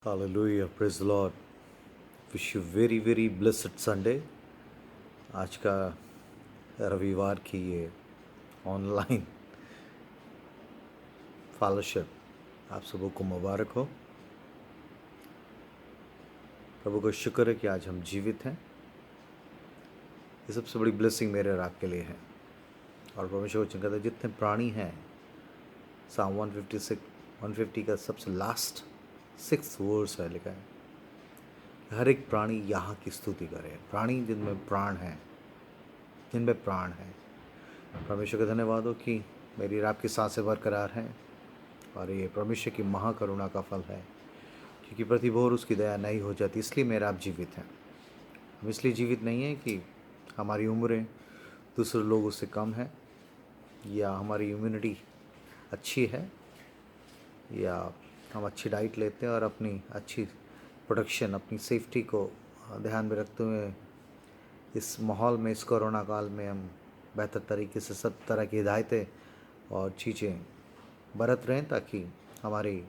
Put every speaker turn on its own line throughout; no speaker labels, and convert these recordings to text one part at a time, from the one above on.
Hallelujah, praise the Lord. Wish you very blessed Sunday. आज का रविवार की ये ऑनलाइन फेलोशिप आप सबों को मुबारक हो। प्रभु को शुक्र है कि आज हम जीवित हैं। ये सबसे बड़ी ब्लेसिंग मेरे और आपके लिए है। और परमेश्वर वचन कहता है जितने प्राणी हैं, साम 150 का सबसे लास्ट 6th वर्स है लिखा है, हर एक प्राणी यहाँ की स्तुति करे। प्राणी जिनमें प्राण है, जिनमें प्राण है। परमेश्वर का धन्यवाद हो कि मेरी और आपकी सांसें बरकरार हैं और ये परमेश्वर की महाकरुणा का फल है, क्योंकि प्रतिभोर उसकी दया नहीं हो जाती, इसलिए मेरा आप जीवित हैं। हम इसलिए जीवित नहीं हैं कि हमारी उम्रें दूसरे लोगों से कम है, या हमारी इम्यूनिटी अच्छी है, या हम अच्छी डाइट लेते हैं और अपनी अच्छी प्रोटेक्शन, अपनी सेफ्टी को ध्यान में रखते हुए इस माहौल में, इस कोरोना काल में हम बेहतर तरीके से सब तरह की हिदायतें और चीज़ें बरत रहें ताकि हमारी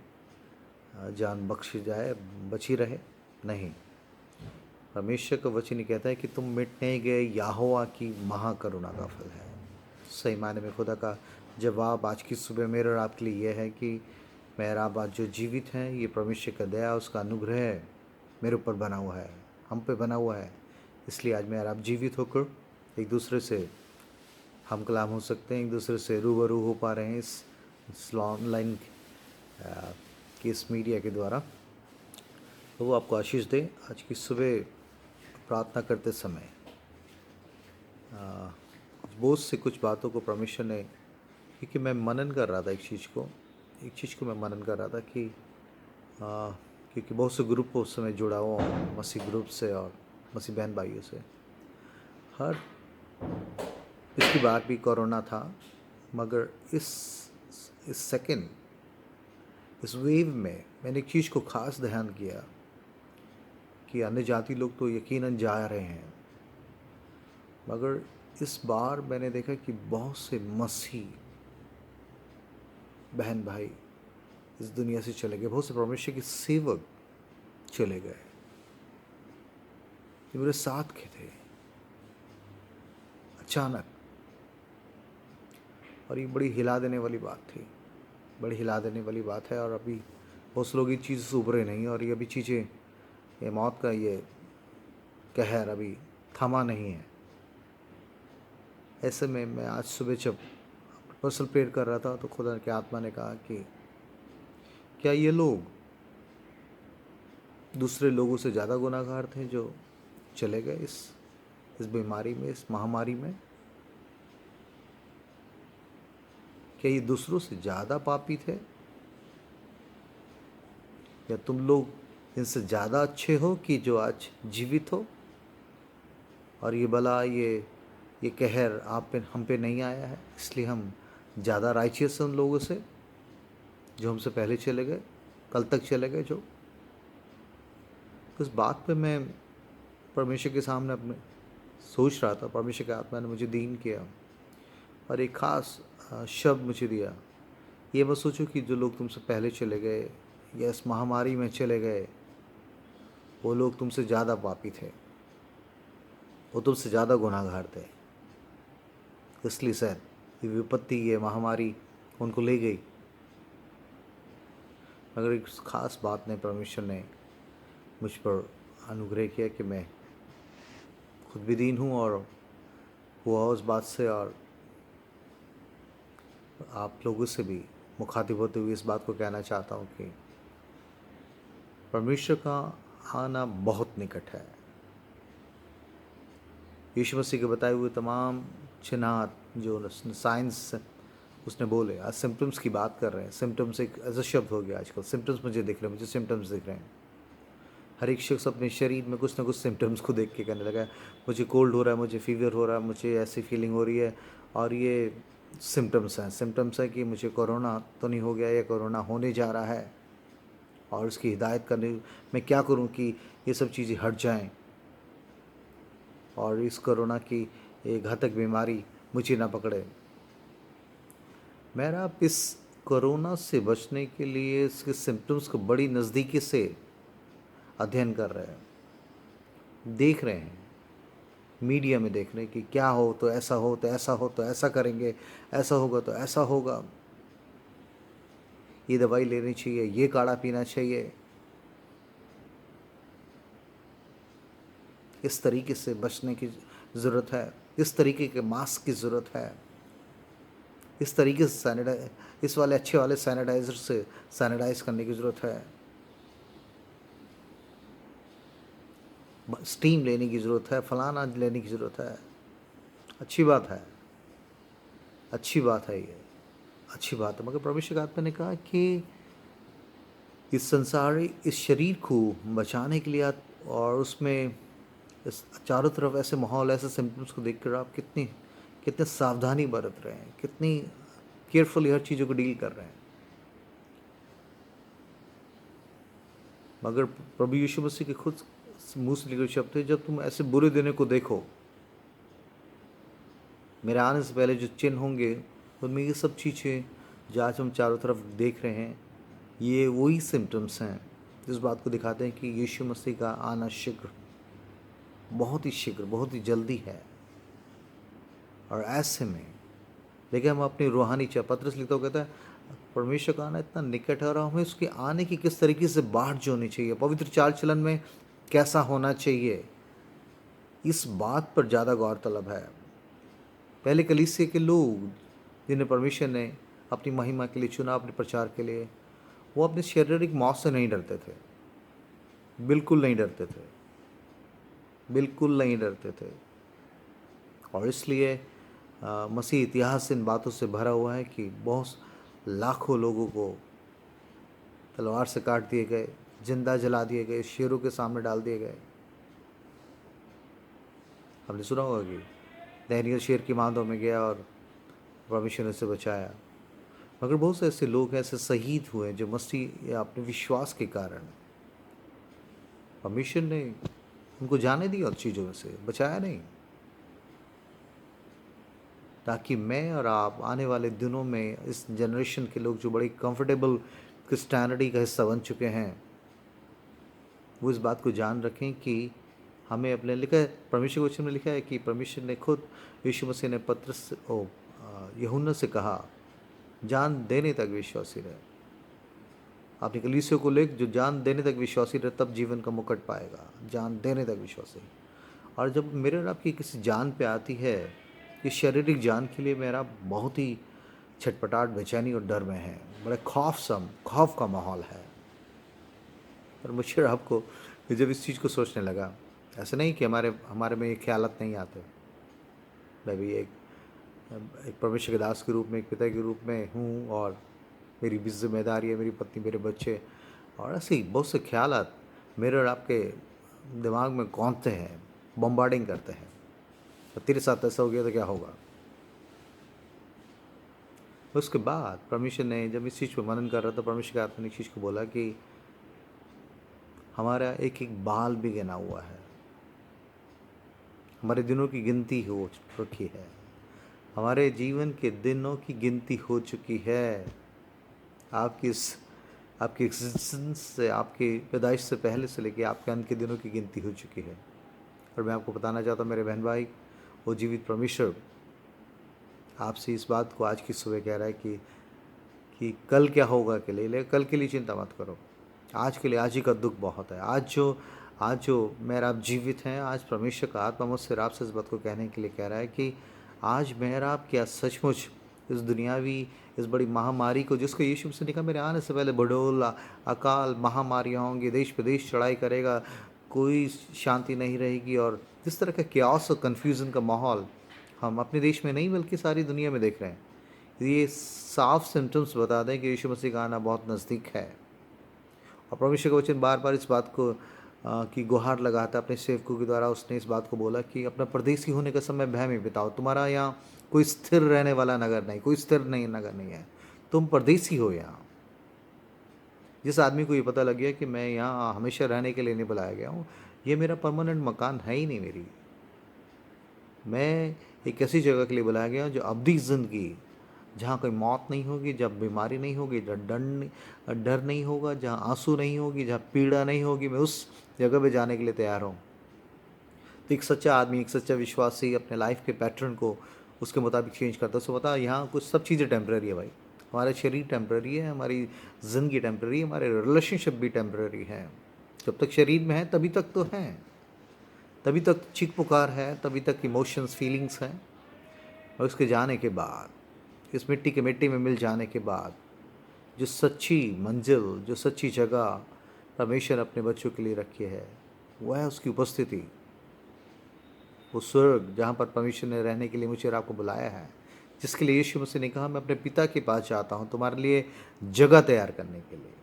जान बख्शी जाए, बची रहे। नहीं, परमेश्वर का वचन ही कहता है कि तुम मिटने गए यहोवा की महाकरुणा का फल है। सही मायने में खुदा का जवाब आज की सुबह मेरे और आपके लिए यह है कि मेरा आप आज जो जीवित हैं, ये परमेश्वर का दया, उसका अनुग्रह मेरे ऊपर बना हुआ है, हम पे बना हुआ है। इसलिए आज मेरा आप जीवित होकर एक दूसरे से हम कलाम हो सकते हैं, एक दूसरे से रूबरू हो पा रहे हैं इस ऑनलाइन की इस मीडिया के द्वारा। तो वो आपको आशीष दे। आज की सुबह प्रार्थना करते समय बहुत से कुछ बातों को परमेश्वर ने, क्योंकि मैं मनन कर रहा था एक चीज़ को मैं मनन कर रहा था कि क्योंकि बहुत से ग्रुप उस समय जुड़ा हुआ हूँ, मसीह ग्रुप से और मसीह बहन भाइयों से। हर पिछली बार भी कोरोना था, मगर इस सेकंड, इस वेव में मैंने एक चीज़ को खास ध्यान किया कि अन्य जाति लोग तो यकीनन जा रहे हैं, मगर इस बार मैंने देखा कि बहुत से मसीह बहन भाई इस दुनिया से चले गए, बहुत से परमेश्वर के सेवक चले गए जो मेरे साथ के थे अचानक। और ये बड़ी हिला देने वाली बात थी, बड़ी हिला देने वाली बात है। और अभी बहुत से लोग ये चीज़ से उभरे नहीं, और ये अभी चीज़ें, ये मौत का ये कहर अभी थमा नहीं है। ऐसे में मैं आज सुबह जब पर्सनल प्रेयर कर रहा था तो खुदा की आत्मा ने कहा कि क्या ये लोग दूसरे लोगों से ज़्यादा गुनाहगार थे जो चले गए इस बीमारी में, इस महामारी में? क्या ये दूसरों से ज़्यादा पापी थे, या तुम लोग इनसे ज़्यादा अच्छे हो कि जो आज जीवित हो? और ये बला, ये कहर आप पे, हम पे नहीं आया है, इसलिए हम ज़्यादा राइचियस हैं उन लोगों से जो हमसे पहले चले गए, कल तक चले गए। जो उस बात पे मैं परमेश्वर के सामने अपने सोच रहा था, परमेश्वर की आत्मा ने मुझे दीन किया और एक ख़ास शब्द मुझे दिया। ये मत सोचो कि जो लोग तुमसे पहले चले गए या इस महामारी में चले गए वो लोग तुमसे ज़्यादा पापी थे, वो तुमसे ज़्यादा गुनाहगार थे, इसलिए शायद ये विपत्ति, ये महामारी उनको ले गई। मगर एक ख़ास बात ने, परमेश्वर ने मुझ पर अनुग्रह किया कि मैं खुद भी दीन हूँ और हुआ उस बात से, और आप लोगों से भी मुखातिब होते हुए इस बात को कहना चाहता हूँ कि परमेश्वर का आना बहुत निकट है। यीशु मसीह के बताए हुए तमाम चिन्हात जो साइंस उसने बोले, आज सिम्टम्स की बात कर रहे हैं। सिम्टम्स एक ऐसा शब्द हो गया आजकल। सिम्टम्स मुझे दिख रहे हैं, मुझे सिम्टम्स दिख रहे हैं। हर एक शख्स अपने शरीर में कुछ ना कुछ सिम्टम्स को देख के कहने लगा है, मुझे कोल्ड हो रहा है, मुझे फीवर हो रहा है, मुझे ऐसी फीलिंग हो रही है। और ये सिम्टम्स है कि मुझे कोरोना तो नहीं हो गया, या कोरोना होने जा रहा है, और उसकी हिदायत करने मैं क्या करूं कि ये सब चीज़ें हट जाएं और इस कोरोना की एक घातक बीमारी मुझे ना पकड़े। मेरा आप इस कोरोना से बचने के लिए इसके सिम्टम्स को बड़ी नज़दीकी से अध्ययन कर रहे हैं, देख रहे हैं, मीडिया में देख रहे हैं कि क्या हो तो ऐसा हो तो ऐसा हो तो ऐसा करेंगे, ऐसा होगा तो ऐसा होगा, ये दवाई लेनी चाहिए, ये काढ़ा पीना चाहिए। इस तरीके से बचने की ज़रूरत है, इस तरीके के मास्क की ज़रूरत है, इस तरीके से इस वाले अच्छे वाले सैनिटाइज़र से सैनिटाइज करने की ज़रूरत है, स्टीम लेने की ज़रूरत है, फलाना लेने की ज़रूरत है। अच्छी बात है, अच्छी बात है, ये अच्छी बात है। मगर परमेश्वर के आत्मा ने कहा कि इस संसार, इस शरीर को बचाने के लिए और उसमें इस चारों तरफ ऐसे माहौल, ऐसे सिम्टम्स को देखकर आप कितनी कितने सावधानी बरत रहे हैं, कितनी केयरफुली हर चीज़ों को डील कर रहे हैं। मगर प्रभु यीशु मसीह के खुद मुंह से निकले शब्द है, जब तुम ऐसे बुरे दिनों को देखो, मेरे आने से पहले जो चिन्ह होंगे उनमें ये सब चीज़ें जो आज हम चारों तरफ देख रहे हैं, ये वही सिम्टम्स हैं जिस बात को दिखाते हैं कि यीशु मसीह का आना शीघ्र, बहुत ही शीघ्र, बहुत ही जल्दी है। और ऐसे में लेकिन हम अपनी रूहानी पत्रस लिखता हुआ कहता है परमेश्वर का आना इतना निकट है और हमें उसके आने की किस तरीके से बाट जो होनी चाहिए, पवित्र चाल चलन में कैसा होना चाहिए, इस बात पर ज़्यादा गौर तलब है। पहले कलीसिया के लोग जिन्हें परमेश्वर ने अपनी महिमा के लिए चुना, अपने प्रचार के लिए, वो अपने शारीरिक मौत से नहीं डरते थे, बिल्कुल नहीं डरते थे, बिल्कुल नहीं डरते थे। और इसलिए मसीह इतिहास इन बातों से भरा हुआ है कि बहुत लाखों लोगों को तलवार से काट दिए गए, जिंदा जला दिए गए, शेरों के सामने डाल दिए गए। आपने सुना होगा कि दानियल शेर की मांदों में गया और परमेश्वर ने उसे बचाया। मगर बहुत से ऐसे लोग ऐसे शहीद हुए जो मसीह या अपने विश्वास के कारण परमेश्वर ने उनको जाने दिया और चीज़ों से बचाया नहीं, ताकि मैं और आप आने वाले दिनों में इस जनरेशन के लोग जो बड़ी कंफर्टेबल क्रिश्चियनिटी का हिस्सा बन चुके हैं, वो इस बात को जान रखें कि हमें अपने, लिखा है परमेश्वर के वचन में लिखा है कि परमेश्वर ने खुद यीशु मसीह ने पत्रस यूहन्ना से कहा जान देने तक विश्वासी रहे। अपनी कलीसियों को लेकर जो जान देने तक विश्वासी रहे तब जीवन का मुकुट पाएगा, जान देने तक विश्वासी। और जब मेरे और आपकी किसी जान पे आती है, इस शारीरिक जान के लिए मेरा बहुत ही छटपटाहट, बेचैनी और डर में है, बड़े खौफ का माहौल है। और मुझे आपको जब इस चीज़ को सोचने लगा, ऐसा नहीं कि हमारे में ये ख्यालात नहीं आते। मैं भी एक परमेश्वर के दास के रूप में, एक पिता के रूप में हूँ और मेरी भी जिम्मेदारी है, मेरी पत्नी, मेरे बच्चे, और ऐसे ही बहुत से ख्यालात मेरे और आपके दिमाग में कौंधते हैं, बम्बार्डिंग करते हैं। तो तेरे साथ ऐसा हो गया तो क्या होगा। उसके बाद परमेश्वर ने जब इस चीज़ पर मनन कर रहा था, परमेश्वर के आत्मा ने इस चीज़ को बोला कि हमारा एक एक बाल भी गिना हुआ है, हमारे दिनों की गिनती हो चुकी है, हमारे जीवन के दिनों की गिनती हो चुकी है। आपकी एग्जिस्टेंस से, आपकी पैदाइश से पहले से लेकर आपके अंत के दिनों की गिनती हो चुकी है। और मैं आपको बताना चाहता हूँ मेरे बहन भाई, वो जीवित परमेश्वर आपसे इस बात को आज की सुबह कह रहा है कि कल क्या होगा के लिए, कल के लिए चिंता मत करो, आज के लिए आज ही का दुख बहुत है। आज जो मेरा आप जीवित हैं, आज परमेश्वर का आत्मा मुझसे आपसे इस बात को कहने के लिए कह रहा है कि आज मेरा आप क्या सचमुच इस दुनियावी, इस बड़ी महामारी को, जिसको यीशु मसीह ने कहा मेरे आने से पहले बडोल अकाल महामारियाँ होंगी, देश प्रदेश चढ़ाई करेगा, कोई शांति नहीं रहेगी, और जिस तरह का क्यास और कन्फ्यूज़न का माहौल हम अपने देश में नहीं बल्कि सारी दुनिया में देख रहे हैं, ये साफ सिम्टम्स बता दें कि यीशु मसीह का आना बहुत नज़दीक है। और परमेश्वर का वचन बार बार इस बात को की गुहार लगाता अपने सेवकों के द्वारा। उसने इस बात को बोला कि अपना परदेसी होने का समय भय में बिताओ, तुम्हारा यहाँ कोई स्थिर रहने वाला नगर नहीं, कोई स्थिर नहीं नगर नहीं है, तुम परदेसी हो यहाँ। जिस आदमी को ये पता लग गया कि मैं यहाँ हमेशा रहने के लिए नहीं बुलाया गया हूँ, ये मेरा परमानेंट मकान है ही नहीं, मैं एक ऐसी जगह के लिए बुलाया गया हूँ जो अवधि ज़िंदगी, जहाँ कोई मौत नहीं होगी, जहाँ बीमारी नहीं होगी, जहाँ डर नहीं होगा, जहाँ आंसू नहीं होगी, जहाँ पीड़ा नहीं होगी, मैं उस जगह पे जाने के लिए तैयार हूँ। तो एक सच्चा आदमी, एक सच्चा विश्वासी अपने लाइफ के पैटर्न को उसके मुताबिक चेंज करता है। उसको पता है यहाँ कुछ सब चीज़ें टेम्प्रेरी है भाई। हमारा शरीर टेम्प्रेरी है, हमारी ज़िंदगी टेम्प्रेरी है, हमारे रिलेशनशिप भी टेम्प्रेरी है। जब तक शरीर में है तभी तक तो हैं, तभी तक चीख पुकार है, तभी तक इमोशंस फीलिंग्स हैं। और उसके जाने के बाद, इस मिट्टी के मिट्टी में मिल जाने के बाद, जो सच्ची मंजिल, जो सच्ची जगह परमेश्वर अपने बच्चों के लिए रखी है, वह है उसकी उपस्थिति, वो स्वर्ग जहाँ पर परमेश्वर ने रहने के लिए मुझे और आपको बुलाया है, जिसके लिए यीशु मसीह ने कहा मैं अपने पिता के पास जाता हूँ तुम्हारे लिए जगह तैयार करने के लिए,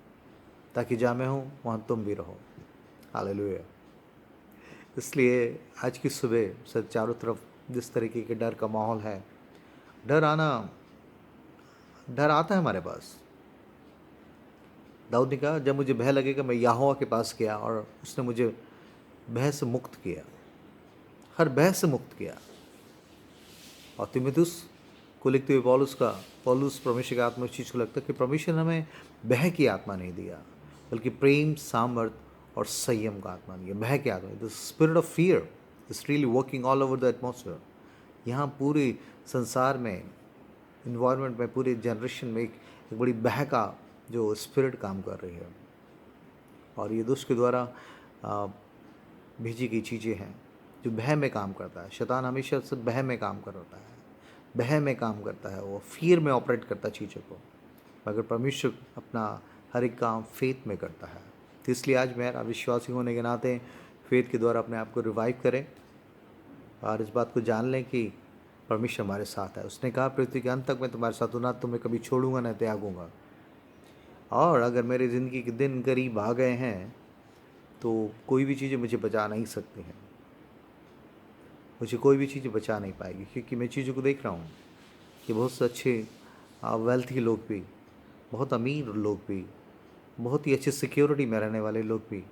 ताकि जहाँ मैं हूँ वहाँ तुम भी रहो। हालेलुया। इसलिए आज की सुबह से चारों तरफ जिस तरीके के डर का माहौल है, डर आता है हमारे पास। दाऊद ने कहा जब मुझे भय लगेगा मैं यहोवा के पास गया और उसने मुझे भय से मुक्त किया, हर भय से मुक्त किया। और तीमुथियुस को लिखते हुए पौलुस परमेश्वर की आत्मा इस चीज़ को लगता है कि परमेश्वर ने हमें भय की आत्मा नहीं दिया, बल्कि प्रेम, सामर्थ और संयम का आत्मा दिया। भय की आत्मा, the spirit of fear is really working all over the atmosphere. यहाँ पूरे संसार में, इन्वायरमेंट में, पूरे जनरेशन में एक बड़ी भय का जो स्पिरिट काम कर रही है। और ये दुष्ट के द्वारा भेजी गई चीज़ें हैं जो भय में काम करता है। शैतान हमेशा से भय में काम करता है, भय में काम करता है, वो फियर में ऑपरेट करता है चीज़ों को, मगर परमेश्वर अपना हर एक काम फेथ में करता है। तो इसलिए आज मेरा विश्वासी होने के नाते फेथ के द्वारा अपने आप को रिवाइव करें और इस बात को जान लें कि परमेश्वर हमारे साथ है। उसने कहा पृथ्वी के अंत तक मैं तुम्हारे साथ हूँ, ना तुम्हें कभी छोड़ूंगा ना त्यागूंगा। और अगर मेरी ज़िंदगी के दिन करीब आ गए हैं तो कोई भी चीज़ें मुझे बचा नहीं सकती हैं, मुझे कोई भी चीज़ बचा नहीं पाएगी, क्योंकि मैं चीज़ों को देख रहा हूँ कि बहुत से अच्छे वेल्थी लोग भी, बहुत अमीर लोग भी, बहुत ही अच्छी सिक्योरिटी में रहने वाले लोग भी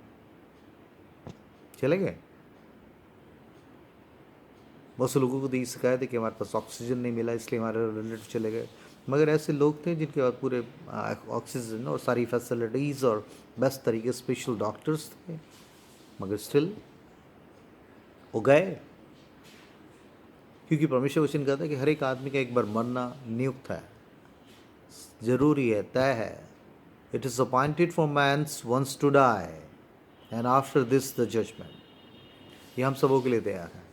चले गए। बहुत से लोगों को तो ये शिकायत है कि हमारे पास ऑक्सीजन नहीं मिला इसलिए हमारे रिलेटिव चले गए, मगर ऐसे लोग थे जिनके पास पूरे ऑक्सीजन और सारी फैसिलिटीज़ और बेस्ट तरीके स्पेशल डॉक्टर्स थे, मगर स्टिल वो गए। क्योंकि परमेश्वर वचन कहता है कि हर एक आदमी का एक बार मरना नियुक्त है, जरूरी है, तय है। It is appointed for man's once to die and after this the judgement. ये हम सबों के लिए तैयार है।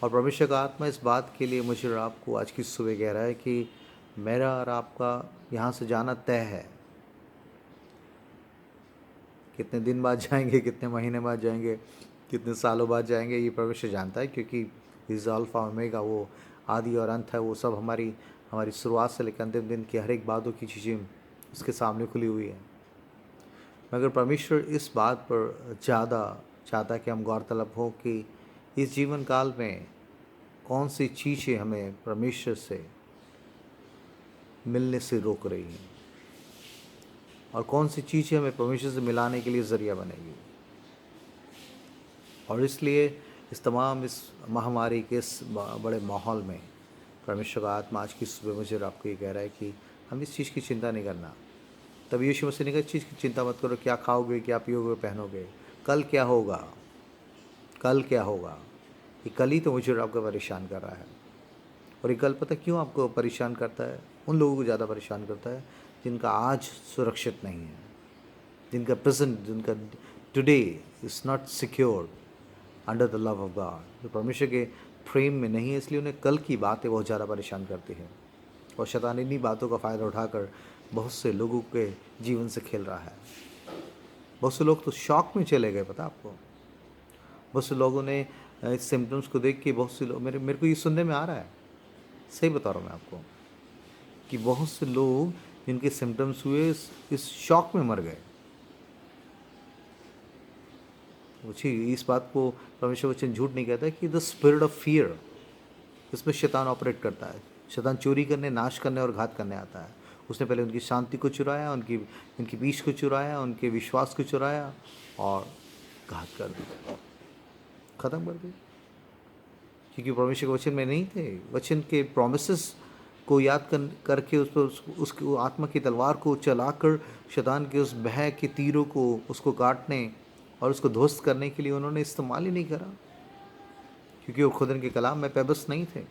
और परमेश्वर का आत्मा इस बात के लिए मुझे और आपको आज की सुबह कह रहा है कि मेरा और आपका यहाँ से जाना तय है। कितने दिन बाद जाएंगे, कितने महीने बाद जाएंगे, कितने सालों बाद जाएंगे, ये परमेश्वर जानता है, क्योंकि इस अल्फा ओमेगा, वो आदि और अंत है। वो सब हमारी शुरुआत से लेकर अंतिम दिन की हर एक बातों की चीज़ें उसके सामने खुली हुई है। मगर परमेश्वर इस बात पर ज़्यादा चाहता है कि हम गौरतलब हो कि इस जीवन काल में कौन सी चीज़ें हमें परमेश्वर से मिलने से रोक रही हैं और कौन सी चीज़ें हमें परमेश्वर से मिलाने के लिए ज़रिया बनेगी। और इसलिए इस महामारी के इस बड़े माहौल में परमेश्वर का आत्मा आज की सुबह मुझे आपको ये कह रहा है कि हम इस चीज़ की चिंता नहीं करना। तब यीशु मसीह ने कहा इस चीज़ की चिंता मत करो, क्या खाओगे, क्या पियोगे, पहनोगे, कल क्या होगा, कल क्या होगा। ये कल ही तो मुझे और आपको परेशान कर रहा है। और ये कल पता क्यों आपको परेशान करता है? उन लोगों को ज़्यादा परेशान करता है जिनका आज सुरक्षित नहीं है, जिनका प्रेजेंट, जिनका today is not secured under the love of God, जो परमेश्वर के प्रेम में नहीं है। इसलिए उन्हें कल की बातें बहुत ज़्यादा परेशान करती हैं। और शैतान इन्हीं बातों का फ़ायदा उठाकर बहुत से लोगों के जीवन से खेल रहा है। बहुत से लोग तो शॉक में चले गए, पता आपको। बहुत से लोगों ने इस सिम्टम्स को देख के, बहुत से लोग, मेरे को ये सुनने में आ रहा है, सही बता रहा हूँ मैं आपको, कि बहुत से लोग जिनके सिम्टम्स हुए इस शॉक में मर गए। इस बात को परमेश्वर वचन झूठ नहीं कहता कि द स्पिरिट ऑफ फियर, इसमें शैतान ऑपरेट करता है। शैतान चोरी करने, नाश करने और घात करने आता है। उसने पहले उनकी शांति को चुराया, उनकी पीस को चुराया, उनके विश्वास को चुराया और घात कर दिया, ख़त्म कर दिया। क्योंकि परमेश्वर के वचन में नहीं थे, वचन के प्रोमिसेस को याद करके उस पर उसकी आत्मा की तलवार को चलाकर शैतान के उस भय के तीरों को उसको काटने और उसको ध्वस्त करने के लिए उन्होंने इस्तेमाल ही नहीं करा, क्योंकि वो खुदा के कलाम में पैबस नहीं थे।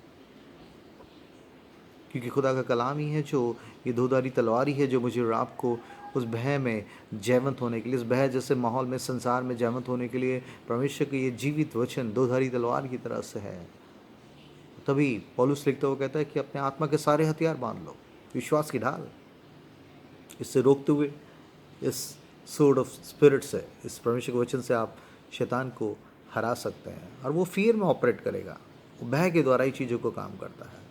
क्योंकि खुदा का कलाम ही है जो ये दोधारी तलवार ही है जो मुझे और आपको उस भय में जयवंत होने के लिए, इस भय जैसे माहौल में, संसार में जयवंत होने के लिए परमेश्वर के ये जीवित वचन दोधारी तलवार की तरह से है। तभी पौलुस लिखता हुआ कहता है कि अपने आत्मा के सारे हथियार बांध लो, विश्वास की ढाल, इससे रोकते हुए इस सोर्ड ऑफ स्पिरिट से, इस परमेश्वर के वचन से आप शैतान को हरा सकते हैं। और वो फियर में ऑपरेट करेगा, वो भय के द्वारा ही चीज़ों को काम करता है।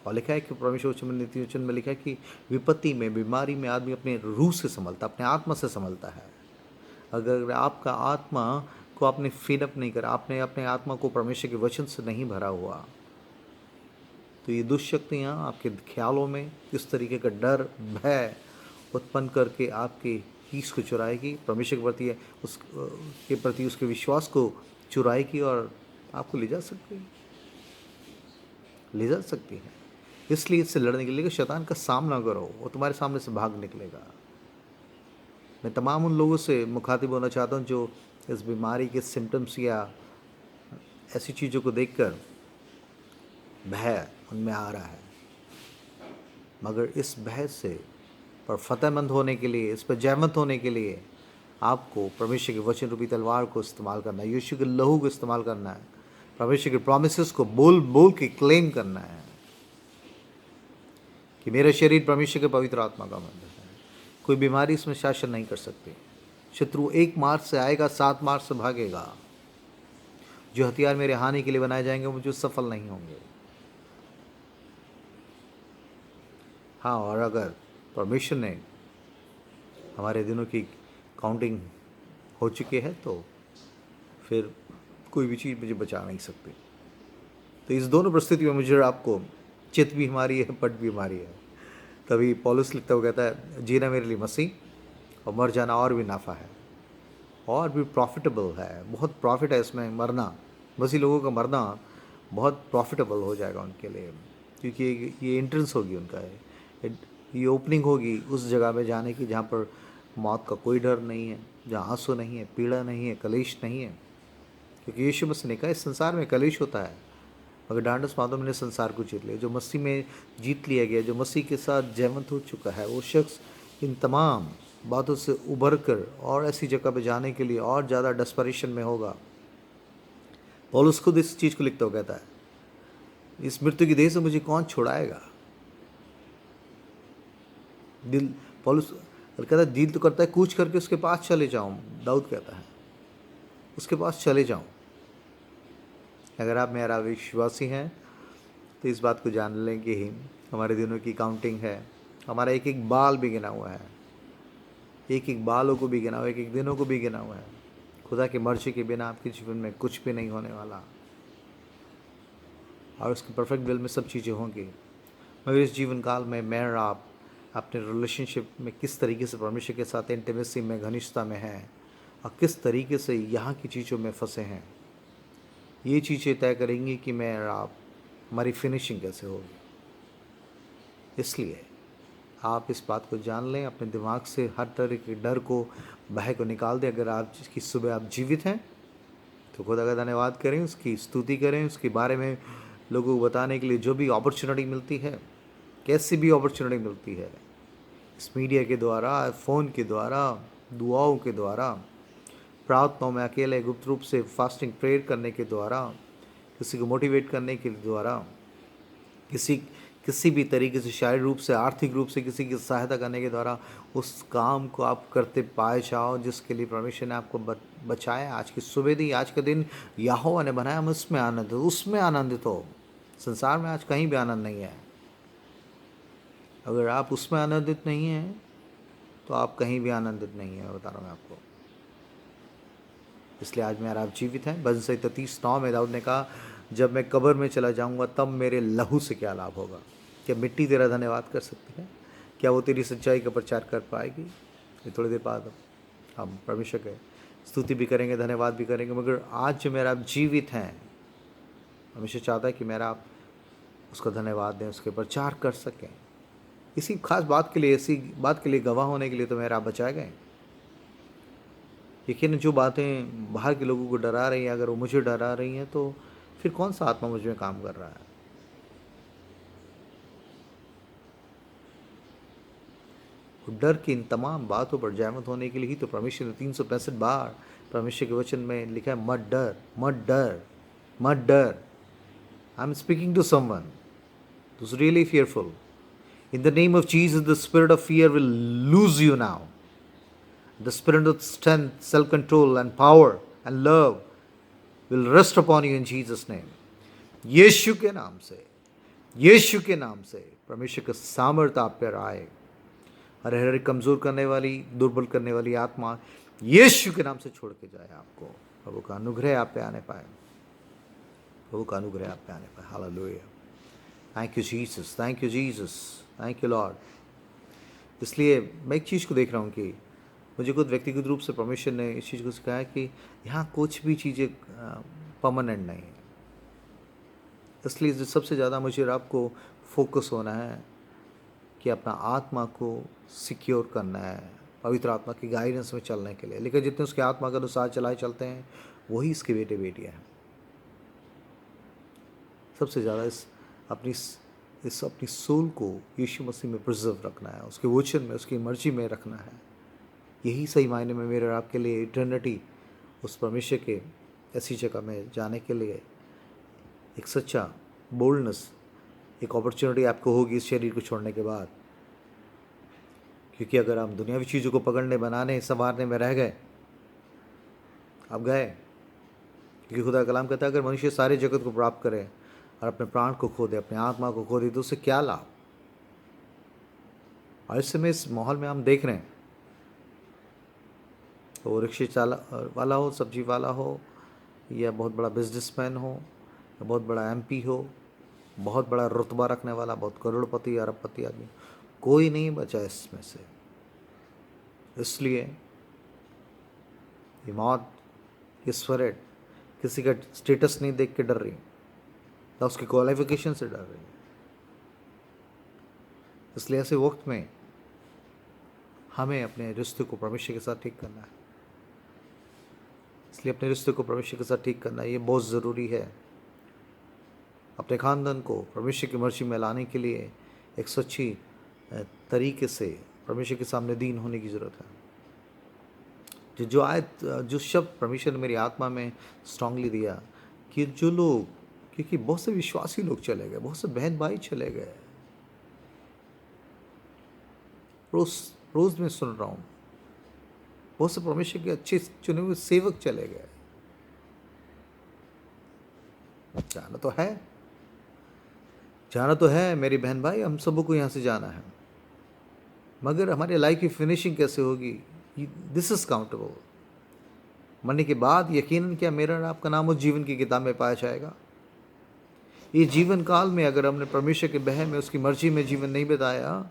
और लिखा है कि परमेश्वर वचन में, नीति वचन में लिखा है कि विपत्ति में, बीमारी में आदमी अपने रूह से संभलता, अपने आत्मा से संभलता है। अगर आपका आत्मा को आपने फीड अप नहीं करा, आपने अपने आत्मा को परमेश्वर के वचन से नहीं भरा हुआ, तो ये दुष्शक्तियाँ आपके ख्यालों में किस तरीके का डर, भय उत्पन्न करके आपके पीस को चुराएगी, परमेश्वर के प्रति उसके प्रति उसके विश्वास को चुराएगी और आपको ले जा सकती है। इसलिए इससे लड़ने के लिए शैतान का सामना करो, वो तुम्हारे सामने से भाग निकलेगा। मैं तमाम उन लोगों से मुखातिब होना चाहता हूँ जो इस बीमारी के सिम्टम्स या ऐसी चीज़ों को देखकर भय उनमें आ रहा है, मगर इस भय से पर फतेहमंद होने के लिए, इस पर जयवंत होने के लिए आपको परमेश्वर के वचन रूपी तलवार को इस्तेमाल करना है, यीशु के लहू को इस्तेमाल करना है, परमेश्वर के प्रॉमिसेस को बोल बोल के क्लेम करना है कि मेरा शरीर परमेश्वर के पवित्र आत्मा का मंदिर है। कोई बीमारी इसमें शासन नहीं कर सकती। शत्रु 1 मार्च से आएगा, 7 मार्च से भागेगा। जो हथियार मेरे हानि के लिए बनाए जाएंगे वो मुझे सफल नहीं होंगे। हाँ, और अगर परमेश्वर ने हमारे दिनों की काउंटिंग हो चुकी है तो फिर कोई भी चीज़ मुझे बचा नहीं सकती। तो इस दोनों परिस्थिति में मुझे आपको चित्त भी हमारी है, पट भी हमारी है। तभी पौलुस लिखता हुआ कहता है, जीना मेरे लिए मसीह और मर जाना और भी नाफा है, और भी प्रॉफिटेबल है। बहुत प्रॉफिट है इसमें मरना। मसीह लोगों का मरना बहुत प्रॉफिटेबल हो जाएगा उनके लिए, क्योंकि ये एंट्रेंस होगी उनका, ये ओपनिंग होगी उस जगह में जाने की जहाँ पर मौत का कोई डर नहीं है, जहाँ आंसू नहीं है, पीड़ा नहीं है, कलेश नहीं है। क्योंकि यीशु मसीह ने कहा इस संसार में कलेश होता है, मगर डांडस माधव ने संसार को जीत लिया। जो मसीह में जीत लिया गया, जो मसीह के साथ जयवंत हो चुका है, वो शख्स इन तमाम बातों से उभर कर और ऐसी जगह पे जाने के लिए और ज़्यादा डेस्परेशन में होगा। पौलुस खुद इस चीज़ को लिखता हुआ कहता है, इस मृत्यु की देह से मुझे कौन छुड़ाएगा। दिल, पौलुस कहता है, दिल तो करता है कूच करके उसके पास चले जाऊं। दाऊद कहता है उसके पास चले जाऊं। अगर आप मेरा विश्वासी हैं तो इस बात को जान लें कि हमारे दिनों की काउंटिंग है। हमारा एक एक बाल भी गिना हुआ है, एक एक बालों को भी गिना हुआ है, एक एक दिनों को भी गिना हुआ है। खुदा की मर्जी के बिना आपके जीवन में कुछ भी नहीं होने वाला, और उसके परफेक्ट विल में सब चीज़ें होंगी। मगर इस जीवन काल में मैं और आप अपने रिलेशनशिप में किस तरीके से परमेश्वर के साथ इंटीमेसी में, घनिष्ठता में हैं, और किस तरीके से यहाँ की चीज़ों में फंसे हैं, ये चीज़ें तय करेंगी कि मैं और आप, हमारी फिनिशिंग कैसे होगी। इसलिए आप इस बात को जान लें, अपने दिमाग से हर तरह के डर को, भय को निकाल दें। अगर आप की सुबह आप जीवित हैं तो खुदा का धन्यवाद करें, उसकी स्तुति करें, उसके बारे में लोगों को बताने के लिए जो भी अपॉर्चुनिटी मिलती है, कैसी भी अपॉर्चुनिटी मिलती है, इस मीडिया के द्वारा, फ़ोन के द्वारा, दुआओं के द्वारा, प्रार्थनाओं में अकेले गुप्त रूप से फास्टिंग प्रेयर करने के द्वारा, किसी को मोटिवेट करने के द्वारा, किसी भी तरीके से शारीरिक रूप से, आर्थिक रूप से किसी की सहायता करने के द्वारा उस काम को आप करते पाए जाओ जिसके लिए परमेश्वर ने आपको बचाया। आज की सुबह दी, आज का दिन यहोवा ने बनाया, हम उसमें आनंदित हो, उसमें आनंदित हो। संसार में आज कहीं भी आनंद नहीं है। अगर आप उसमें आनंदित नहीं हैं तो आप कहीं भी आनंदित नहीं है, बता रहा हूँ मैं आपको। इसलिए आज मेरा आप जीवित हैं। भजन संहिता 30:9 में दाऊद ने कहा, जब मैं कब्र में चला जाऊंगा तब मेरे लहू से क्या लाभ होगा। क्या मिट्टी तेरा धन्यवाद कर सकती है? क्या वो तेरी सच्चाई का प्रचार कर पाएगी? ये थोड़ी देर बाद हम परमेश्वर के स्तुति भी करेंगे, धन्यवाद भी करेंगे। मगर आज जो मेरा आप जीवित हैं, हमेशा चाहता है कि मेरा आप उसका धन्यवाद दें, उसके प्रचार कर सकें। इसी खास बात के लिए, इसी बात के लिए गवाह होने के लिए तो मेरे आप बचाए गए। यकीन जो बातें बाहर के लोगों को डरा रही हैं, अगर वो मुझे डरा रही हैं, तो फिर कौन सा आत्मा मुझ में काम कर रहा है? डर की इन तमाम बातों पर जयमत होने के लिए ही तो परमेश्वर ने 365 बार परमेश्वर के वचन में लिखा है, मत डर, मत डर, मत डर। I am speaking to someone who's really fearful. In the name of Jesus, the spirit of fear will lose you now. The spirit of strength, self-control and power and love will rest upon you in Jesus' name. यीशु के नाम से, यीशु के नाम से परमेश्वर का सामर्थ्य आप पर आए। हर कमज़ोर करने वाली, दुर्बल करने वाली आत्मा यीशु के नाम से छोड़ के जाए आपको। प्रभु का अनुग्रह आप पे आने पाए, प्रभु का अनुग्रह आप पे आने पाए। Hallelujah. Thank you Jesus, thank you Jesus, thank you Lord. इसलिए मैं एक चीज़ को देख रहा हूँ कि मुझे खुद व्यक्तिगत रूप से परमेश्वर ने इस चीज़ को सिखाया कि यहाँ कुछ भी चीज़ें परमानेंट नहीं है। इसलिए सबसे ज़्यादा मुझे और आपको फोकस होना है कि अपना आत्मा को सिक्योर करना है पवित्र आत्मा की गाइडेंस में चलने के लिए। लेकिन जितने उसके आत्मा के अनुसार चलाए चलते हैं वही इसके बेटे बेटियाँ हैं। सबसे ज़्यादा इस अपनी सोल को यीशु मसीह में प्रिजर्व रखना है, उसके वचन में, उसकी मर्जी में रखना है। यही सही मायने में मेरे और आपके लिए इटर्निटी उस परमेश्वर के ऐसी जगह में जाने के लिए एक सच्चा बोल्डनेस, एक अपॉर्चुनिटी आपको होगी इस शरीर को छोड़ने के बाद। क्योंकि अगर हम दुनियावी चीज़ों को पकड़ने, बनाने, संवारने में रह गए, अब गए। क्योंकि खुदा का कलाम कहता है, अगर मनुष्य सारे जगत को प्राप्त करे और अपने प्राण को खो दे, अपने आत्मा को खो दे, तो उससे क्या लाभ? और इस समय इस माहौल में हम देख रहे हैं, तो वो रिक्शा वाला हो, सब्जी वाला हो, या बहुत बड़ा बिजनेसमैन हो, या बहुत बड़ा एमपी हो, बहुत बड़ा रुतबा रखने वाला, बहुत करोड़पति अरबपति आदमी, कोई नहीं बचा इसमें से। इसलिए ये मौत, ये स्वरेट किसी का स्टेटस नहीं देख के डर रही, ना उसकी क्वालिफिकेशन से डर रही है। इसलिए ऐसे वक्त में हमें अपने रिश्ते को परमेश्वर के साथ ठीक करना है। इसलिए अपने रिश्ते को परमेश्वर के साथ ठीक करना ये बहुत ज़रूरी है। अपने खानदान को परमेश्वर की मर्जी में लाने के लिए एक सच्ची तरीके से परमेश्वर के सामने दीन होने की ज़रूरत है। जो शब्द परमेश्वर ने मेरी आत्मा में स्ट्रांगली दिया कि जो लोग, क्योंकि बहुत से विश्वासी लोग चले गए, बहुत से बहन भाई चले गए, रोज़ मैं सुन रहा हूँ, बहुत से परमेश्वर के अच्छे चुने हुए सेवक चले गए। जाना तो है मेरी बहन भाई, हम सबों को यहाँ से जाना है, मगर हमारे लाइफ की फिनिशिंग कैसे होगी, दिस इज काउंटेबल। मरने के बाद यकीनन क्या मेरा और आपका नाम उस जीवन की किताब में पाया जाएगा? ये जीवन काल में अगर हमने परमेश्वर के बह में, उसकी मर्जी में जीवन नहीं बिताया,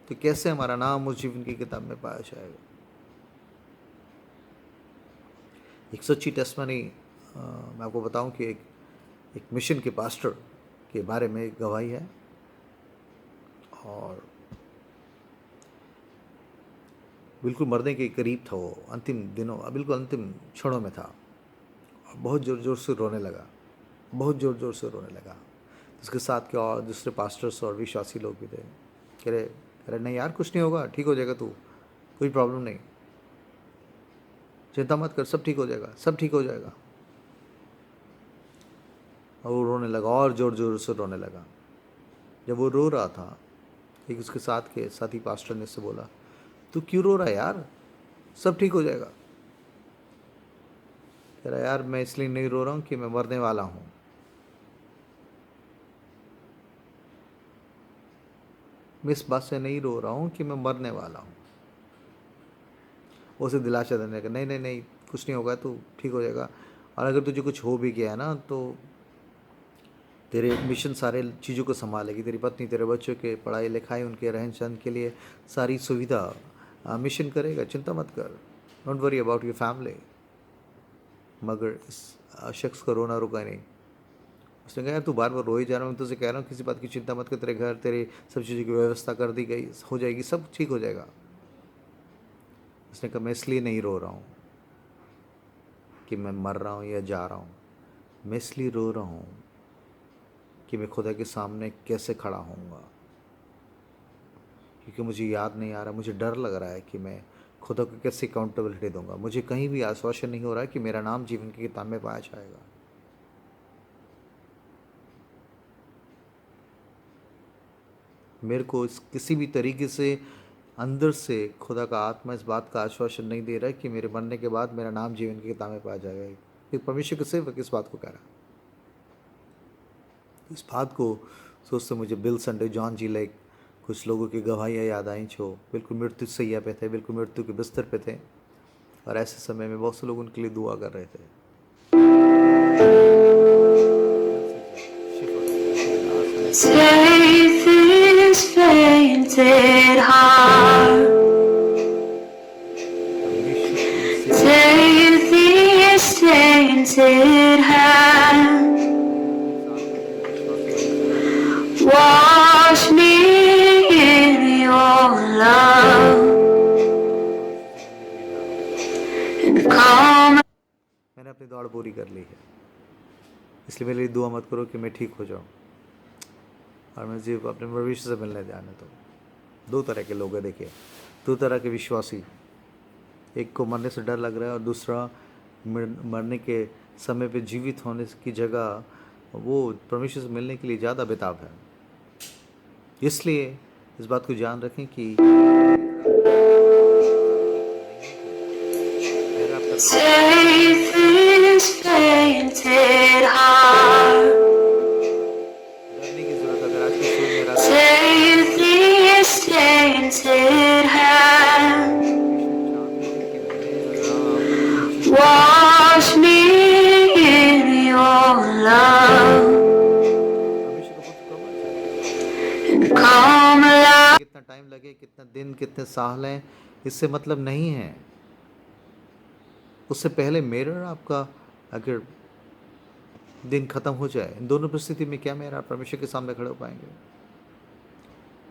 तो कैसे हमारा नाम उस जीवन की किताब में पाया जाएगा? एक सच्ची टेस्टमनी मैं आपको बताऊं कि एक मिशन के पास्टर के बारे में एक गवाही है, और बिल्कुल मरने के करीब था वो, अंतिम दिनों, बिल्कुल अंतिम क्षणों में था, और बहुत ज़ोर ज़ोर से रोने लगा, बहुत ज़ोर ज़ोर से रोने लगा। उसके साथ के और दूसरे पास्टर्स और विश्वासी लोग भी थे। कह रहे नहीं यार, कुछ नहीं होगा, ठीक हो जाएगा, तू कोई प्रॉब्लम नहीं, चिंता मत कर, सब ठीक हो जाएगा, सब ठीक हो जाएगा। और वो रोने लगा, और ज़ोर ज़ोर से रोने लगा। जब वो रो रहा था, एक उसके साथ के साथी पास्टर ने उससे बोला, तू क्यों रो रहा है यार, सब ठीक हो जाएगा। कह रहा यार, मैं इसलिए नहीं रो रहा हूँ कि मैं मरने वाला हूँ, मैं इस बात से नहीं रो रहा हूँ कि मैं मरने वाला हूँ। उसे दिलासा देने का, नहीं नहीं नहीं, कुछ नहीं होगा, तू ठीक हो जाएगा। और अगर तुझे कुछ हो भी गया है ना, तो तेरे मिशन सारे चीज़ों को संभालेगी, तेरी पत्नी, तेरे बच्चों के पढ़ाई लिखाई, उनके रहन सहन के लिए सारी सुविधा मिशन करेगा, चिंता मत कर, don't worry about your family. मगर इस शख्स का रोना रुका नहीं। उसने कहा यार तू बार बार रो ही जा रहा हूँ, मैं तुझसे कह रहा हूँ किसी बात की चिंता मत कर, तेरे घर तेरे सब चीज़ों की व्यवस्था कर दी गई, हो जाएगी, सब ठीक हो जाएगा। उसने कहा मैं इसलिए नहीं रो रहा हूँ कि मैं मर रहा हूँ या जा रहा हूँ, मैं इसलिए रो रहा हूँ कि मैं खुदा के सामने कैसे खड़ा होऊंगा, क्योंकि मुझे याद नहीं आ रहा, मुझे डर लग रहा है कि मैं खुदा को कैसे अकाउंटेबिलिटी दूंगा। मुझे कहीं भी आश्वासन नहीं हो रहा है कि मेरा नाम जीवन की किताब में पाया जाएगा। मेरे को इस किसी भी तरीके से अंदर से खुदा का आत्मा इस बात का आश्वासन नहीं दे रहा है कि मेरे मरने के बाद मेरा नाम जीवन की किताब में पाया जाएगा। फिर परमेश्वर के सेवक इस बात को कह रहा है। इस बात को सोचते मुझे बिल संडे, जॉन जी लाइक कुछ लोगों की गवाहियाँ याद आई जो बिल्कुल मृत्यु सैया पे थे, बिल्कुल मृत्यु के बिस्तर पे थे, और ऐसे समय में बहुत से लोग उनके लिए दुआ कर रहे थे।
Take this fainted heart, take these tainted hands, wash me in your love, and come.
मैंने अपनी दौड़ पूरी कर ली है, इसलिए मेरे लिए दुआ मत करो कि मैं ठीक हो जाऊं और मैं जी अपने भविष्य से मिलने जाने। तो दो तरह के लोग हैं, देखिए, दो तरह के विश्वासी। एक को मरने से डर लग रहा है और दूसरा मरने के समय पे जीवित होने की जगह वो परमेश्वर से मिलने के लिए ज़्यादा बेताब है। इसलिए इस बात को जान रखें कि
Take this fainted heart,
डरने की जरूरत, अगर आज की सुबह मेरा
take these tainted hands, wash me in your love, and come alive.
कितना टाइम लगे, कितना दिन, कितने साल हैं, इससे मतलब नहीं है। उससे पहले मेरा और आपका अगर दिन खत्म हो जाए, इन दोनों परिस्थिति में क्या मेरा परमेश्वर के सामने खड़े हो पाएंगे?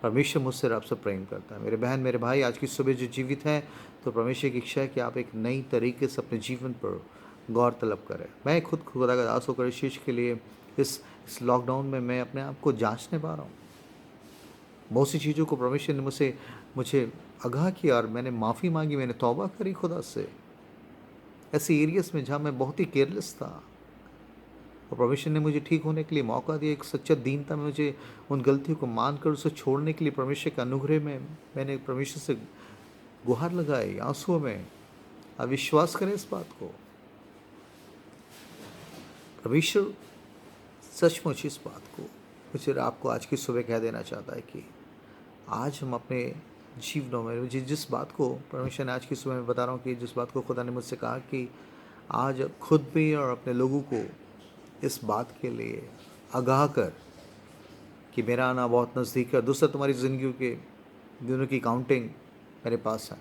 परमेश्वर मुझसे और आपसे प्रेम करता है। मेरे बहन, मेरे भाई, आज की सुबह जो जीवित हैं, तो परमेश्वर की इच्छा है कि आप एक नई तरीके से अपने जीवन पर गौर तलब करें। मैं खुद खुदा का दास होकर इस चीज़ के लिए इस लॉकडाउन में मैं अपने आप को जांचने पा रहा हूँ। बहुत सी चीज़ों को परमेश्वर ने मुझे आगाह किया और मैंने माफ़ी मांगी, मैंने तौबा करी खुदा से, ऐसे एरियस में जहाँ मैं बहुत ही केयरलेस था, और परमेश्वर ने मुझे ठीक होने के लिए मौका दिया। एक सच्चा दीनता में मुझे उन गलतियों को मानकर उसे छोड़ने के लिए परमेश्वर के अनुग्रह में मैंने परमेश्वर से गुहार लगाई आंसुओं में। आप विश्वास करें इस बात को, परमेश्वर सचमुच इस बात को मुझे आपको आज की सुबह कह देना चाहता है कि आज हम अपने जीवनों में जिस बात को परमेश्वर ने आज की सुबह में बता रहा हूँ कि जिस बात को खुदा ने मुझसे कहा कि आज खुद भी और अपने लोगों को इस बात के लिए आगाह कर कि मेरा आना बहुत नज़दीक है। दूसरा, तुम्हारी ज़िंदगी के दिनों की काउंटिंग मेरे पास है।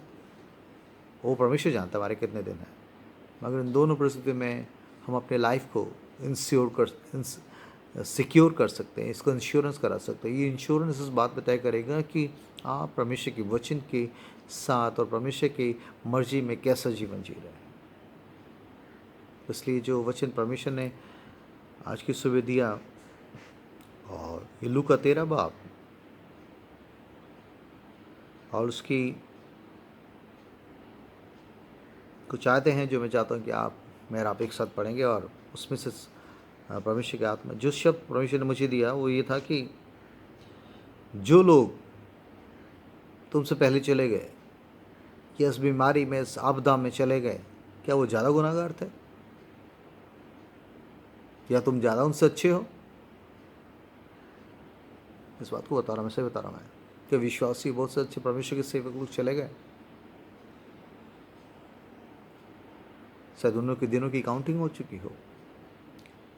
वो परमेश्वर जानता है हमारे कितने दिन हैं, मगर इन दोनों परिस्थिति में हम अपने लाइफ को सिक्योर कर सकते हैं, इसको इंश्योरेंस करा सकते हैं। ये इंश्योरेंस इस बात पर तय करेगा कि आप परमेश्वर की वचन के साथ और परमेश्वर की मर्जी में कैसा जीवन जी रहे हैं। इसलिए जो वचन परमेश्वर ने आज की सुबह दिया, और ये लूका 13 बाब और उसकी कुछ आयतें हैं जो मैं चाहता हूँ कि आप एक साथ पढ़ेंगे। और उसमें से परमेश्वर की आत्मा, जो शब्द परमेश्वर ने मुझे दिया वो ये था कि जो लोग तुमसे पहले चले गए या इस बीमारी में, इस आपदा में चले गए, क्या वो ज़्यादा गुनाहगार थे या तुम ज़्यादा उनसे अच्छे हो? इस बात को बता रहा हूँ, मैं सही बता रहा हूँ मैं, कि विश्वासी बहुत से अच्छे परमेश्वर के सेवक लोग चले गए, शायद उनके दिनों की काउंटिंग हो चुकी हो,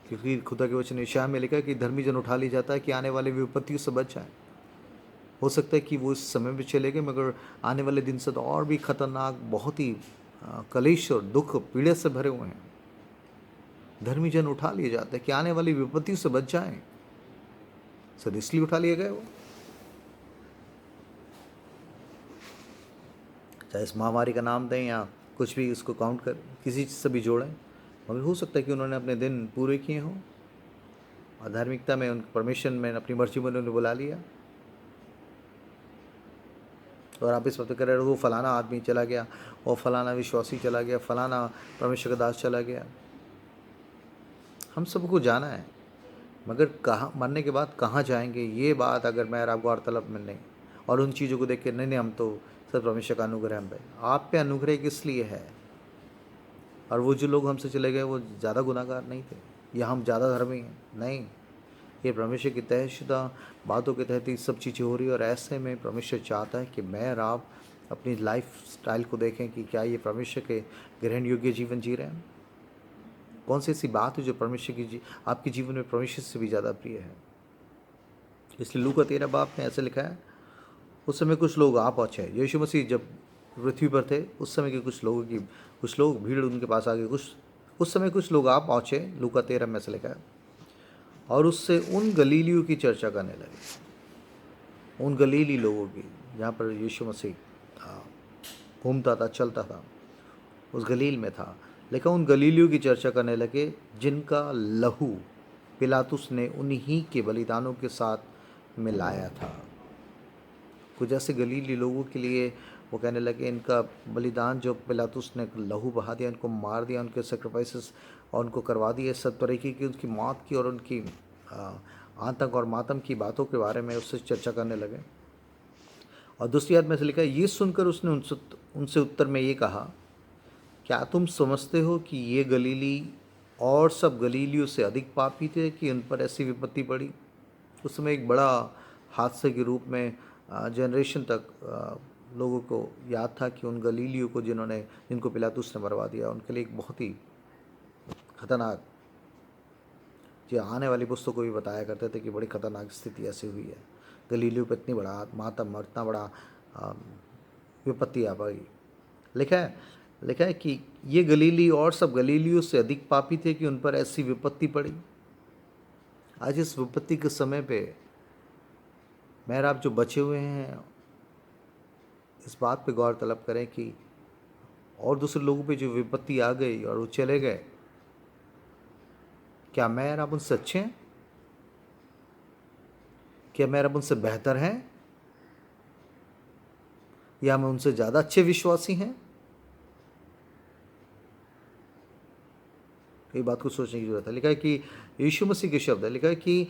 क्योंकि खुदा के वचन यशायाह में लिखा है कि धर्मी जन उठा लिया जाता है कि आने वाले विपत्तियों से बच जाए। हो सकता है कि वो इस समय में चले गए, मगर आने वाले दिन से तो और भी खतरनाक, बहुत ही कलेश और दुख पीड़े से भरे हुए हैं। धर्मी जन उठा लिए जाते हैं कि आने वाली विपत्ति से बच जाएं। सर इसलिए उठा लिए गए वो, चाहे इस महामारी का नाम दें या कुछ भी इसको काउंट कर किसी चीज़ से भी जोड़ें, मगर हो सकता है कि उन्होंने अपने दिन पूरे किए हों और धार्मिकता में, उनके परमिशन में, अपनी मर्जी में उन्होंने बुला लिया। और आप इस वक्त कह रहे हो वो फलाना आदमी चला गया, और फलाना विश्वासी चला गया, फलाना परमेश्वर का दास चला गया। हम सबको जाना है, मगर कहाँ मरने के बाद कहाँ जाएंगे, ये बात अगर मैं आप गौरतलब में नहीं, और उन चीज़ों को देख के नहीं हम तो सब परमेश्वर का अनुग्रह हम पे, आप पे अनुग्रह किस लिए है। और वो जो लोग हमसे चले गए वो ज़्यादा गुनाहगार नहीं थे या हम ज़्यादा धर्मी हैं, नहीं, ये परमेश्वर की तयशुदा बातों के तहत ये सब चीज़ें हो रही है। और ऐसे में परमेश्वर चाहता है कि मैं और आप अपनी लाइफ स्टाइल को देखें कि क्या ये परमेश्वर के ग्रहण योग्य जीवन जी रहे हैं। कौन सी ऐसी बात है जो परमेश्वर की आपके जीवन में परमेश्वर से भी ज़्यादा प्रिय है। इसलिए लूका 13 बाब में ऐसे लिखा है, उस समय कुछ लोग आ पहुँचे। यीशु मसीह जब पृथ्वी पर थे उस समय के कुछ लोग भीड़ उनके पास आ गए। उस समय कुछ लोग आ पहुँचे, लूका 13 में ऐसे लिखा है, और उससे उन गलीलियों की चर्चा करने लगे। उन गलीली लोगों की, जहाँ पर यीशु मसीह घूमता था, चलता था, उस गलील में था। लेकिन उन गलीलियों की चर्चा करने लगे जिनका लहू पिलातुस ने उन्हीं के बलिदानों के साथ मिलाया था। कुछ ऐसे गलीली लोगों के लिए वो कहने लगे इनका बलिदान जो पिलातुस ने लहू बहा दिया, इनको मार दिया, उनके सेक्रीफाइसेस और उनको करवा दिए, सब तरीके की उनकी मौत की और उनकी आतंक और मातम की बातों के बारे में उससे चर्चा करने लगे। और दूसरी आयत में से लिखा है, ये सुनकर उसने उनसे उत्तर में ये कहा, क्या तुम समझते हो कि ये गलीली और सब गलीलियों से अधिक पापी थे कि उन पर ऐसी विपत्ति पड़ी। उस समय एक बड़ा हादसे के रूप में जनरेशन तक लोगों को याद था कि उन गलीलियों को जिनको पिलातुस ने मरवा दिया, उनके लिए एक बहुत ही खतरनाक, जो आने वाली पुस्तकों को भी बताया करते थे कि बड़ी खतरनाक स्थिति ऐसी हुई है। गलीलियों पर इतनी बड़ा मातम, इतना बड़ा विपत्ति आ गई। लिखा है कि ये गलीली और सब गलीलियों से अधिक पापी थे कि उन पर ऐसी विपत्ति पड़ी। आज इस विपत्ति के समय पे मैं आप जो बचे हुए हैं इस बात पे गौर तलब करें कि और दूसरे लोगों पे जो विपत्ति आ गई और वो चले गए, क्या मैं और आप उनसे अच्छे हैं? क्या मैं और आप उनसे बेहतर हैं, या हम उनसे ज़्यादा अच्छे विश्वासी हैं? ये बात को सोचने की जरूरत है। लिखा है कि यीशु मसीह के शब्द है, लिखा है कि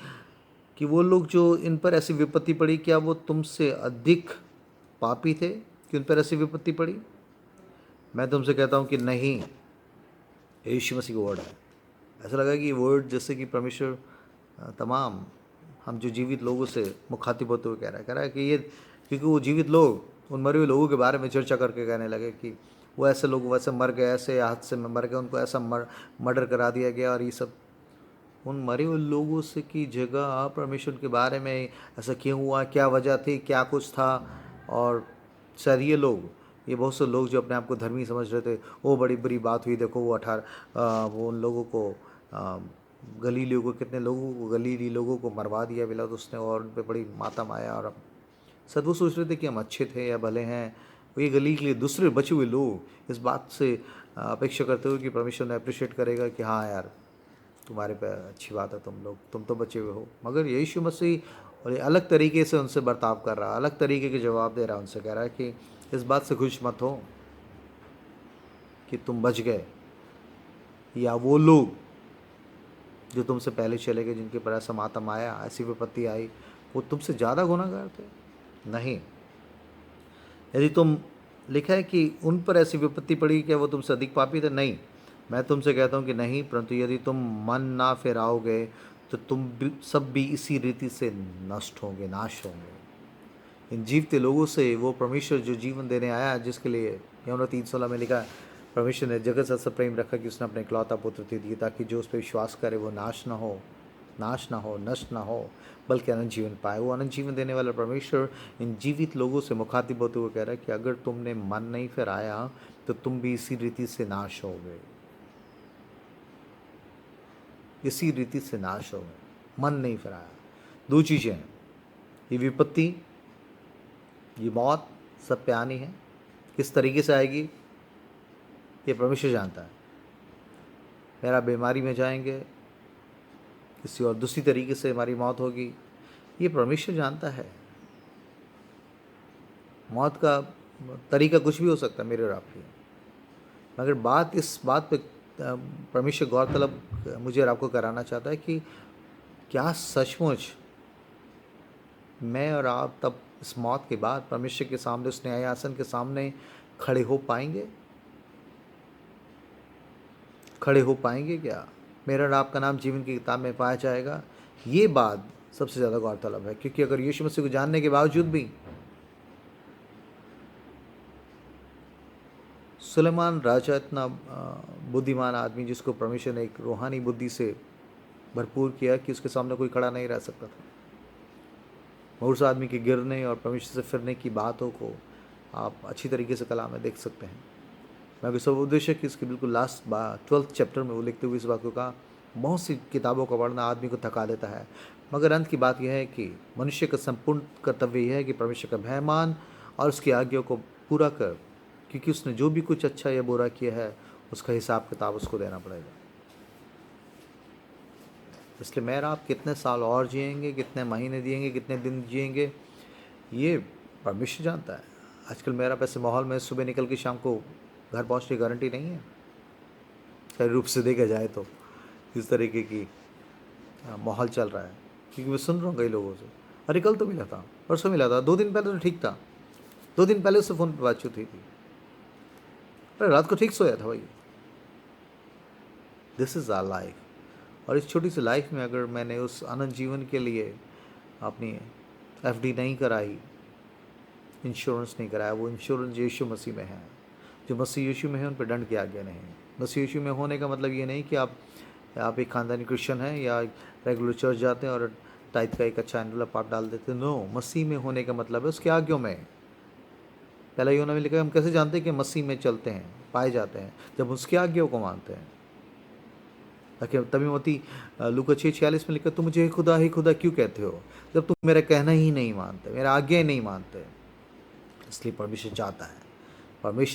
वो लोग जो इन पर ऐसी विपत्ति पड़ी, क्या वो तुमसे अधिक पापी थे कि उन पर ऐसी विपत्ति पड़ी? मैं तुमसे कहता हूँ कि नहीं। यीशु मसीह का वर्ड है। ऐसा लगा कि ये वर्ड जैसे कि परमेश्वर तमाम हम जो जीवित लोगों से मुखातिब होते हुए कह रहा है कि ये, क्योंकि वो जीवित लोग उन मरे हुए लोगों के बारे में चर्चा करके कहने लगे कि वो ऐसे लोग वैसे मर गए, ऐसे हादसे में मर गए, उनको ऐसा मर्डर करा दिया गया। और ये सब उन मरे हुए लोगों से की जगह परमेश्वर के बारे में ऐसा क्यों हुआ, क्या वजह थी, क्या कुछ था। और शायद ये बहुत से लोग जो अपने आप को धर्मी समझ रहे थे, वो बड़ी बुरी बात हुई, देखो वो उन लोगों को गलीलियों को, कितने लोगों को, गलीली लोगों को मरवा दिया पिलातुस ने, और उन पर बड़ी मातम आया। और अब सब वो सोच रहे थे कि हम अच्छे थे या भले हैं। ये गली के लिए दूसरे बचे हुए लोग इस बात से अपेक्षा करते हुए कि परमेश्वर ने अप्रिशिएट करेगा कि हाँ यार तुम्हारे पे अच्छी बात है, तुम तो बचे हुए हो। मगर यीशु मसीह और अलग तरीके से उनसे बर्ताव कर रहा, अलग तरीके के जवाब दे रहा, उनसे कह रहा है कि इस बात से खुश मत हो कि तुम बच गए, या वो लोग जो तुमसे पहले चले गए, जिनके पर ऐसा मातम आया, ऐसी विपत्ति आई, वो तुमसे ज़्यादा गुनाहगार थे। नहीं, यदि तुम, लिखा है कि उन पर ऐसी विपत्ति पड़ी, क्या वो तुमसे अधिक पापी थे? नहीं, मैं तुमसे कहता हूँ कि नहीं, परंतु यदि तुम मन ना फिराओगे तो तुम सब भी इसी रीति से नष्ट होंगे, नाश होंगे। इन जीवते लोगों से वो परमेश्वर जो जीवन देने आया, जिसके लिए यूहन्ना 3:16 में लिखा, परमेश्वर ने जगत से ऐसा प्रेम रखा कि उसने अपने इकलौता पुत्र दे दिया, ताकि जो उस पर विश्वास करे वो नाश ना हो, नष्ट ना हो, बल्कि अनंत जीवन पाए। वो अनंत जीवन देने वाला परमेश्वर इन जीवित लोगों से मुखातिब होते हुए कह रहा है कि अगर तुमने मन नहीं फिराया तो तुम भी इसी रीति से नाश होगे। इसी रीति से नाश हो गए, मन नहीं फिराया। दो चीज़ें हैं, ये विपत्ति, ये मौत सब पे आनी है। किस तरीके से आएगी ये परमेश्वर जानता है। मेरा बीमारी में जाएंगे, किसी और दूसरी तरीके से हमारी मौत होगी, ये परमेश्वर जानता है। मौत का तरीका कुछ भी हो सकता है मेरे और आपके, मगर बात इस बात पे परमेश्वर गौरतलब मुझे और आपको कराना चाहता है कि क्या सचमुच मैं और आप तब इस मौत के बाद परमेश्वर के सामने, उस न्यायासन के सामने खड़े हो पाएंगे? खड़े हो पाएंगे क्या? मेरा और आपका नाम जीवन की किताब में पाया जाएगा? ये बात सबसे ज़्यादा गौरतलब है, क्योंकि अगर यीशु मसीह को जानने के बावजूद भी सुलेमान राजा इतना बुद्धिमान आदमी, जिसको परमेश्वर ने एक रूहानी बुद्धि से भरपूर किया कि उसके सामने कोई खड़ा नहीं रह सकता था। उस आदमी के गिरने और परमेश्वर से फिरने की बातों को आप अच्छी तरीके से कलाम में देख सकते हैं। मैं सब उद्देश्य कि इसके बिल्कुल लास्ट 12th चैप्टर में वो लिखते हुए इस बात को कहा, बहुत सी किताबों का पढ़ना आदमी को थका देता है, मगर अंत की बात यह है कि मनुष्य का संपूर्ण कर्तव्य यह है कि परमेश्वर का भय मान और उसकी आज्ञाओं को पूरा कर, क्योंकि उसने जो भी कुछ अच्छा या बुरा किया है उसका हिसाब किताब उसको देना पड़ेगा। इसलिए मेरा आप कितने साल और जिएंगे, कितने महीने जिएंगे, कितने दिन जिएंगे, ये परमेश्वर जानता है। आजकल मेरा पैसे माहौल में सुबह निकल के शाम को घर पहुंचने की गारंटी नहीं है, सही रूप से देखा जाए तो इस तरीके की माहौल चल रहा है। क्योंकि मैं सुन रहा हूँ कई लोगों से, अरे कल तो मिला था, परसों मिला था, 2 दिन पहले तो ठीक था, 2 दिन पहले उससे फ़ोन पर बातचीत हुई थी, अरे रात को ठीक सोया था भाई। This is our life. और इस छोटी सी लाइफ में अगर मैंने उस अनंत जीवन के लिए अपनी FD नहीं कराई, इंश्योरेंस नहीं कराया, वो इंश्योरेंस यीशु मसीह में है। जो मसीह यीशु में है उन पर दंड की आज्ञा नहीं। मसीह यीशु में होने का मतलब ये नहीं कि आप एक खानदानी क्रिश्चियन हैं या रेगुलर चर्च जाते हैं और टाइप का एक अच्छा एनवलप आप डाल देते हैं। नो, मसीह में होने का मतलब है उसकी आज्ञाओं में। पहला यूहन्ना में लिखा है, हम कैसे जानते हैं कि मसीह में चलते हैं, पाए जाते हैं? जब उसकी आज्ञाओं को मानते हैं। ताकि तभी मती लूका 6:46 में लिखा, तुम मुझे हे खुदा क्यों कहते हो, जब तुम मेरा कहना ही नहीं मानते, मेरा आज्ञा ही नहीं मानते। इसलिए परमेश्वर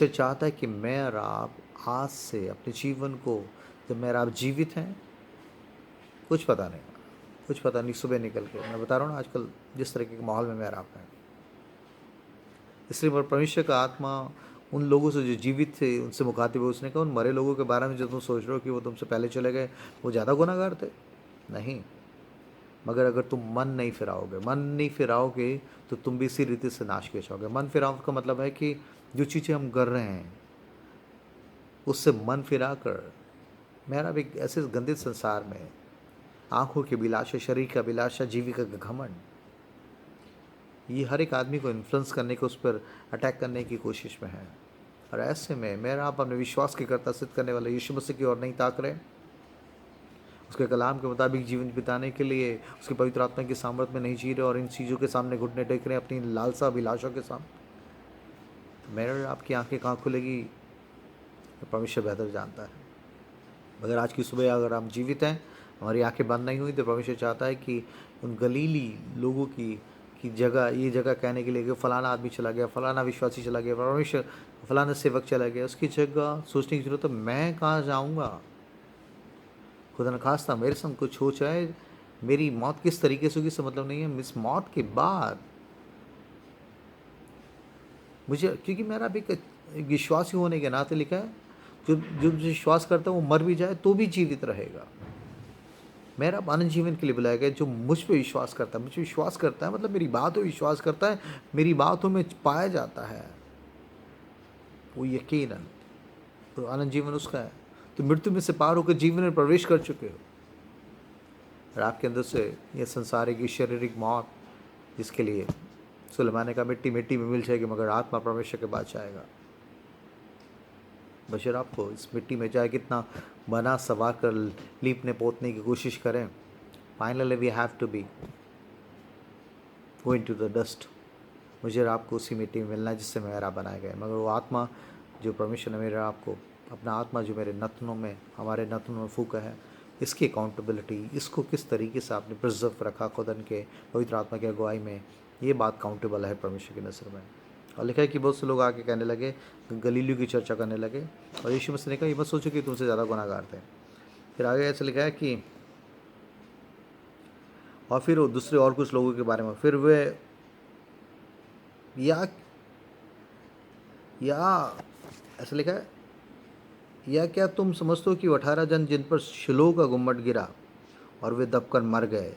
चाहता है कि मैं और आप आज से अपने जीवन को, जब मेरा आप जीवित हैं, कुछ पता नहीं सुबह निकल के, मैं बता रहा हूँ ना आजकल जिस तरीके के माहौल में मेरा आप है। इसलिए परमेश्वर का आत्मा उन लोगों से जो जीवित थे उनसे मुखातिब है। उसने कहा उन मरे लोगों के बारे में जो तुम सोच रहे हो कि वो तुमसे पहले चले गए, वो ज़्यादा गुनाहगार थे? नहीं, मगर अगर तुम मन नहीं फिराओगे तो तुम भी इसी रीति से नाश किए जाओगे। मन फिराओ का मतलब है कि जो चीज़ें हम कर रहे हैं उससे मन फिरा कर, मेरा भी ऐसे गंदे संसार में आंखों की अभिलाषा, शरीर की अभिलाषा, जीविका का घमंड, ये हर एक आदमी को इन्फ्लुएंस करने को, उस पर अटैक करने की कोशिश में है। और ऐसे में मेरा आप अपने विश्वास के कर्ता सिद्ध करने वाले यीशु मसीह की ओर नहीं ताक रहे, उसके कलाम के मुताबिक जीवन बिताने के लिए उसके पवित्र आत्मा की सामर्थ में नहीं जी रहे और इन चीज़ों के सामने घुटने टेक रहे हैं अपनी लालसा अभिलाषा के सामने, तो मेरे आपकी आंखें कहाँ खुलेगी परमेश्वर बेहतर जानता है। मगर आज की सुबह अगर हम जीवित हैं, हमारी आंखें बंद नहीं हुई, तो परमेश्वर चाहता है कि उन गलीली लोगों की जगह, ये जगह कहने के लिए कि फलाना आदमी चला गया, फलाना विश्वासी चला गया, परमेश्वर फलाना सेवक चला गया, उसकी जगह सोचने की जरूरत है मैं कहाँ जाऊँगा। खुदा न खास्ता मेरे संग कुछ हो जाए, मेरी मौत किस तरीके से होगी इससे मतलब नहीं है। इस मौत के बाद मुझे, क्योंकि मेरा भी विश्वासी होने के नाते लिखा है, जो विश्वास करता है वो मर भी जाए तो भी जीवित रहेगा। मेरा अनंत जीवन के लिए बुलाया गया। जो मुझ पर विश्वास करता है, मतलब मेरी बातों में विश्वास करता है, मेरी बातों में पाया जाता है, वो यकीनन तो अनंत जीवन उसका है। तो मृत्यु में से पार होकर जीवन में प्रवेश कर चुके हो, और आपके अंदर से ये संसारिक शारीरिक मौत, जिसके लिए सुलेमान का मिट्टी में मिल जाएगी, मगर आत्मा परमेश्वर के बाद जाएगा। बशर आपको इस मिट्टी में चाहे कितना बना सवार कर लीपने पोतने की कोशिश करें, finally we have to be going to the dust. मुझे आपको उसी मिट्टी में मिलना है जिससे मेरा बनाया गया है। मगर वो आत्मा जो परमेश्वर ने मेरे आपको, अपना आत्मा जो मेरे नथनों में, हमारे नथनों में फूका है, इसकी अकाउंटेबिलिटी, इसको किस तरीके से आपने प्रिजर्व रखा खुदन के पवित्र आत्मा की अगुवाई में, ये बात काउंटेबल है परमेश्वर की नज़र में। और लिखा है कि बहुत से लोग आके कहने लगे, गलीलियों की चर्चा करने लगे, और यीशु मसीह ने कहा ये मत सोचो कि तुमसे ज़्यादा गुनाहगार थे। फिर आगे ऐसे लिखा है कि और फिर वो दूसरे और कुछ लोगों के बारे में, फिर वे या ऐसा लिखा है, या क्या तुम समझते हो कि 18 जन जिन पर शिलोह का गुम्बद गिरा और वे दबकर मर गए,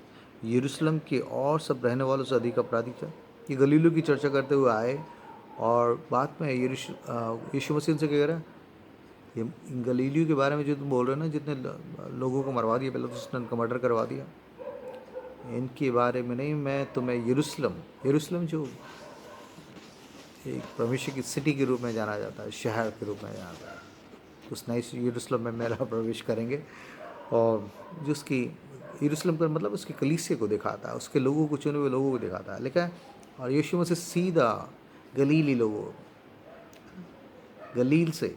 यरूशलेम के और सब रहने वालों से अधिक अपराधी थे। ये गलीलियों की चर्चा करते हुए आए, और बाद में यीशु मसीह से कह रहा है, ये गलीलियों के बारे में जो तुम बोल रहे हो ना, जितने लोगों को मरवा दिया, पहले तो उसने उनका मर्डर करवा दिया, इनके बारे में नहीं, मैं तुम्हें यरूशलेम जो एक परमेश्वर की सिटी के रूप में जाना जाता है, शहर के रूप में जाना जाता है, उस नई यरूशलेम में मेरा प्रवेश करेंगे, और जिसकी यरूशलेम का मतलब उसकी कलीसिया को दिखाता है, उसके लोगों को, चुने हुए लोगों को दिखाता है, लिखा है। और यीशु मसीह सीधा गलीली लोगों, गलील से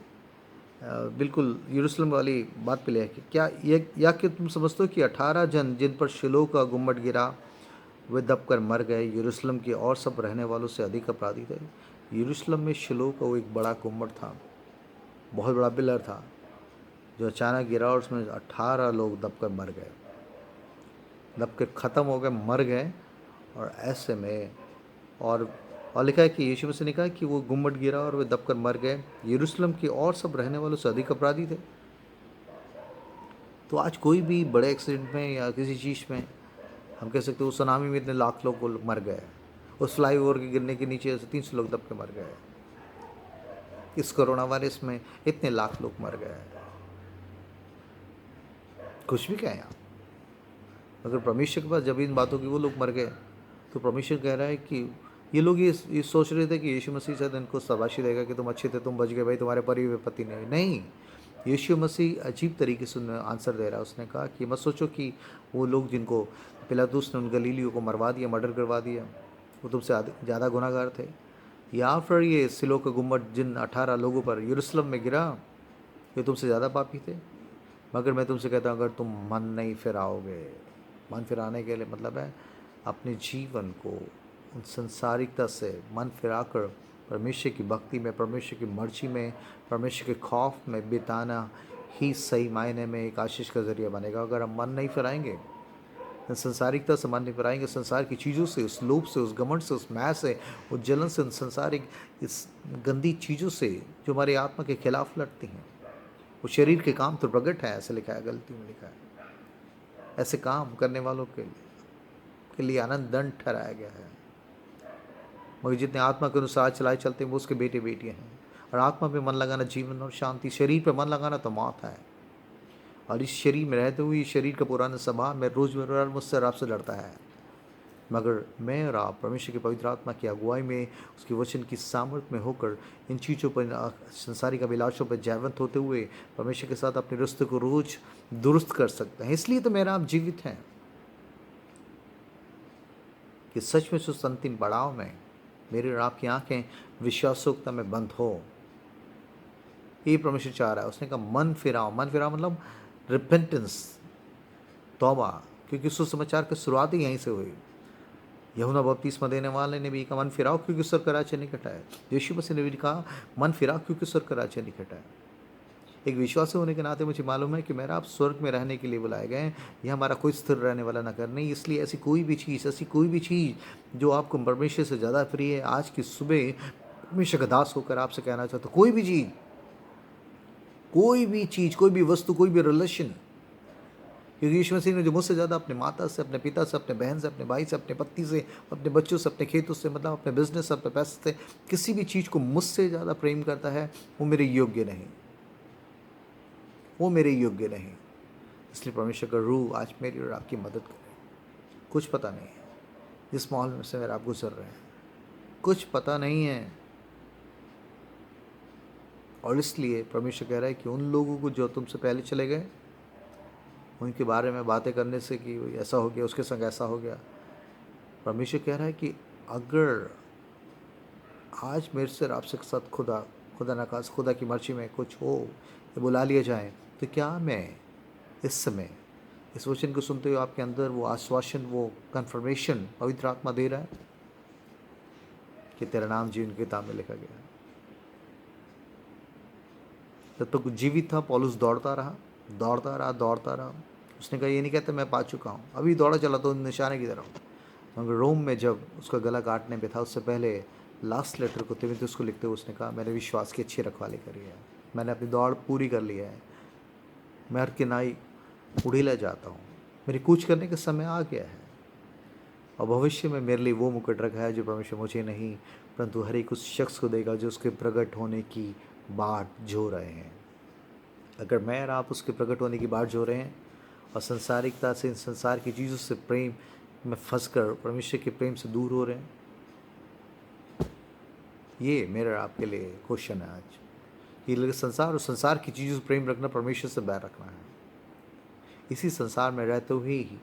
बिल्कुल यरूशलेम वाली बात पे ले आके, क्या या कि तुम समझते हो कि 18 जन जिन पर शिलोह का गुम्बद गिरा वे दबकर मर गए, यरूशलेम के और सब रहने वालों से अधिक अपराधी थे। यरूशलेम में शिलोह का वो एक बड़ा गुम्बद था, बहुत बड़ा पिलर था, जो अचानक गिरा और उसमें 18 लोग दबकर मर गए, दबकर ख़त्म हो गए, मर गए। और ऐसे में और लिखा है कि यीशु मसीह ने कहा कि वो गुम्बद गिरा और वे दबकर मर गए, यरूशलेम के और सब रहने वालों से अधिक अपराधी थे। तो आज कोई भी बड़े एक्सीडेंट में या किसी चीज़ में हम कह सकते हैं, उस सुनामी में इतने लाख लोग मर गए, उस फ्लाईओवर के गिरने के नीचे से 300 लोग दब के मर गए, इस कोरोना वायरस में इतने लाख लोग मर गए, कुछ भी कहें आप। अगर परमेश्वर के पास जब इन बातों की वो लोग मर गए, तो परमेश्वर कह रहा है कि ये लोग ये सोच रहे थे कि यीशु मसीह शायद इनको शाबाशी देगा कि तुम अच्छे थे, तुम बच गए भाई, तुम्हारे परिवार पति नहीं। यीशु मसीह अजीब तरीके से आंसर दे रहा है। उसने कहा कि मत सोचो कि वो लोग जिनको पिलातुस ने उन गलीलियों को मरवा दिया, मर्डर करवा दिया, वो तुमसे ज़्यादा गुनाहगार थे, या फिर ये शिलोह का गुम्बद जिन 18 लोगों पर यरूशलेम में गिरा, ये तुमसे ज़्यादा पापी थे। मगर मैं तुमसे कहता हूँ, अगर तुम मन नहीं फिराओगे, मन फिराने के लिए मतलब है अपने जीवन को उन संसारिकता से मन फिराकर परमेश्वर की भक्ति में, परमेश्वर की मर्जी में, परमेश्वर के खौफ में बिताना ही सही मायने में एक आशीष का ज़रिया बनेगा। अगर हम मन नहीं फिराएंगे, संसारिकता से मन नहीं फिराएंगे, संसार की चीज़ों से, उस लोभ से, उस घमंड से, उस मैल से, उस जलन से, उन संसारिक इस गंदी चीज़ों से जो हमारी आत्मा के खिलाफ लड़ती हैं, वो शरीर के काम तो प्रगट है, ऐसे लिखा है, गलती में लिखा है। ऐसे काम करने वालों के लिए आनंद दंड ठहराया गया है, मगर जितने आत्मा के अनुसार चलाए चलते हैं वो उसके बेटे बेटियां हैं। और आत्मा पे मन लगाना जीवन और शांति, शरीर पे मन लगाना तो मौत है। और इस शरीर में रहते हुए शरीर का पुराना स्वभाव में रोज़मर्रा मुझसे और आपसे लड़ता है, मगर मैं और आप परमेश्वर की पवित्र आत्मा की अगुवाई में, उसके वचन की सामर्थ में होकर इन चीज़ों पर, संसारिक अभिलाषों पर जयवंत होते हुए परमेश्वर के साथ अपने रिश्ते को रोज दुरुस्त कर सकते हैं। इसलिए तो मेरा आप जीवित हैं कि सच में उस अंतिम पड़ाव में मेरी और आपकी आंखें विश्वासोक्ता में बंद हो। ये परमेश्वर चाह रहा है। उसने कहा मन फिराओ, मन फिराओ मतलब रिपेंटेंस, तौबा, क्योंकि सुसमाचार की शुरुआत ही यहीं से हुई। यूहन्ना बपतिस्मा देने वाले ने भी कहा मन फिराओ क्योंकि स्वर्ग का राज्य निकट है। यीशु मसीह ने भी कहा मन फिराओ क्योंकि स्वर्ग का राज्य निकट है। एक विश्वासी होने के नाते मुझे मालूम है कि मेरा आप स्वर्ग में रहने के लिए बुलाए गए हैं। यह हमारा कोई स्थिर रहने वाला नगर नहीं। इसलिए ऐसी कोई भी चीज़ जो आपको परमेश्वर से ज़्यादा प्रिय है, आज की सुबह परमेश्वर का दास होकर आपसे कहना चाहता हूँ, कोई भी चीज़, कोई भी वस्तु, कोई भी रिलेशन, क्योंकि यीशु मसीह ने जो मुझसे ज़्यादा अपने माता से, अपने पिता से, अपने बहन से, अपने भाई से, अपने पति से, अपने बच्चों से, अपने खेतों से, मतलब अपने बिजनेस से, अपने पैसे से, किसी भी चीज़ को मुझसे ज़्यादा प्रेम करता है, वो मेरे योग्य नहीं, वो मेरे योग्य नहीं। इसलिए परमेश्वर का रूह आज मेरी और आपकी मदद करे। कुछ पता नहीं है जिस माहौल में से आप गुजर रहे हैं, कुछ पता नहीं है, और इसलिए परमेश्वर कह रहा है कि उन लोगों को जो तुमसे पहले चले गए, उनके बारे में बातें करने से कि ऐसा हो गया, उसके संग ऐसा हो गया, परमेश्वर कह रहा है कि अगर आज मेरे से आपसे साथ खुदा न खास खुदा की मर्जी में कुछ हो, बुला लिया जाए, तो क्या मैं इस समय इस वचन को सुनते हुए आपके अंदर वो आश्वासन, वो कन्फर्मेशन पवित्र आत्मा दे रहा है कि तेरा नाम जीवन की किताब में लिखा गया है। जब तक जीवित था पौलुस दौड़ता रहा, दौड़ता रहा, दौड़ता रहा। उसने कहा ये नहीं कहता मैं पा चुका हूँ, अभी दौड़ा चला तो निशाने की तरफ। मगर रोम में जब उसका गला काटने पे था, उससे पहले लास्ट लेटर को तीमुथियुस को लिखते हुए उसने कहा मैंने विश्वास की अच्छी रखवाली करी है, मैंने अपनी दौड़ पूरी कर ली है, मैं हर किनाई उड़ीला जाता हूँ, मेरी कूच करने का समय आ गया है और भविष्य में मेरे लिए वो मुकुट रखा है जो परमेश्वर मुझे नहीं परंतु हर एक उस शख्स को देगा जो उसके प्रकट होने की बाट जो रहे हैं। अगर मैं और आप उसके प्रकट होने की बाट जो रहे हैं और संसारिकता से, इन संसार की चीज़ों से प्रेम में फंसकर परमेश्वर के प्रेम से दूर हो रहे हैं, ये मेरे और आपके लिए क्वेश्चन है आज। ये संसार और संसार की चीज़ों से प्रेम रखना परमेश्वर से बैर रखना है। इसी संसार में रहते हुए ही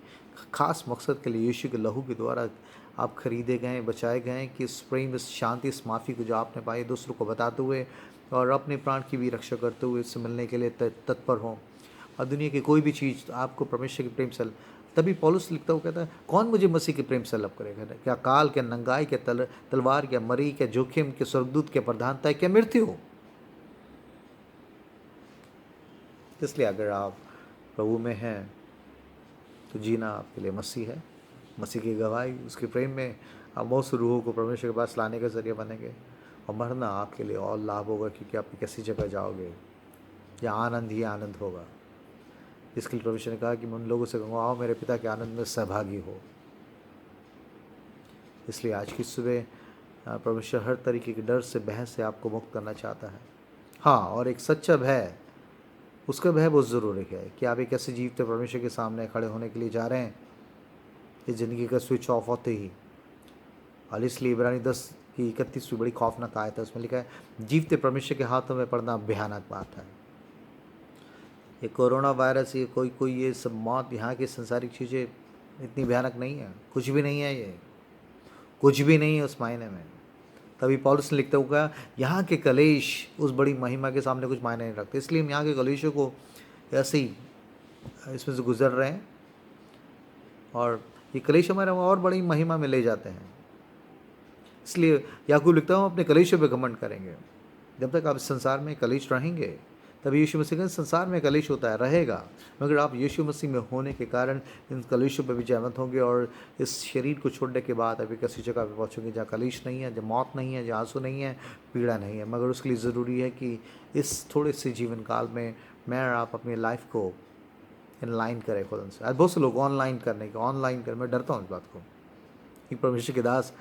खास मकसद के लिए यीशु के लहू के द्वारा आप खरीदे गए, बचाए गए कि इस प्रेम, इस शांति, इस माफ़ी को जो आपने पाई दूसरों को बताते हुए और अपने प्राण की भी रक्षा करते हुए इससे मिलने के लिए तत्पर हों। और दुनिया की कोई भी चीज़ आपको परमेश्वर के प्रेम से, तभी पौलुस लिखता हुआ कहता है कौन मुझे मसीह के प्रेम से अलग करेगा? क्या काल, क्या नंगाई, क्या तलवार, क्या मरी, क्या जोखिम, क्या स्वर्गदूत, क्या प्रधानता, क्या मृत्यु? इसलिए अगर आप प्रभु में हैं तो जीना आपके लिए मसीह है, मसीह की गवाही, उसके प्रेम में आप बहुत से रूहों को परमेश्वर के पास लाने का जरिए बनेंगे। और मरना आपके लिए और लाभ होगा क्योंकि आप कैसी जगह जाओगे या आनंद ही आनंद होगा। इसके लिए परमेश्वर ने कहा कि मैं उन लोगों से कहूँगा आओ मेरे पिता के आनंद में सहभागी हो। इसलिए आज की सुबह परमेश्वर हर तरीके के डर से, बहस से आपको मुक्त करना चाहता है। हाँ, और एक सच्चा भय, उसका भय बहुत ज़रूरी है कि आप एक ऐसे जीवते परमेश्वर के सामने खड़े होने के लिए जा रहे हैं कि ज़िंदगी का स्विच ऑफ होते ही। और इसलिए इब्रानी 10 की 31 बड़ी खौफनाक आयत है, उसमें लिखा है जीवते परमेश्वर के हाथों में पड़ना भयानक बात है। ये कोरोना वायरस, ये कोई ये सब मौत, यहाँ की संसारिक चीज़ें इतनी भयानक नहीं है, कुछ भी नहीं है, ये कुछ भी नहीं है उस मायने में। तभी पौलुस ने लिखता हुआ यहाँ के कलेश उस बड़ी महिमा के सामने कुछ मायने नहीं रखते। इसलिए हम यहाँ के कलेशों को ऐसे ही इसमें से गुजर रहे हैं और ये कलेश हमारे और बड़ी महिमा में ले जाते हैं। इसलिए याकूब लिखता हूँ अपने कलेशों पे घमंड करेंगे। जब तक आप इस संसार में कलेश रहेंगे, तभी यीशु मसीह का संसार में कलेश होता है, रहेगा, मगर आप यीशु मसीह में होने के कारण इन कलेशों पर भी जयवंत होंगे और इस शरीर को छोड़ने के बाद अभी किसी जगह पर पहुँचोगे जहाँ कलेश नहीं है, जहाँ मौत नहीं है, जहाँ आंसू नहीं है, पीड़ा नहीं है। मगर उसके लिए ज़रूरी है कि इस थोड़े से जीवन काल में मैं और आप अपनी लाइफ को इनलाइन करें खुद से। आज बहुत से लोग ऑनलाइन मैं डरता हूँ इस बात को। एक परमेश्वर के दास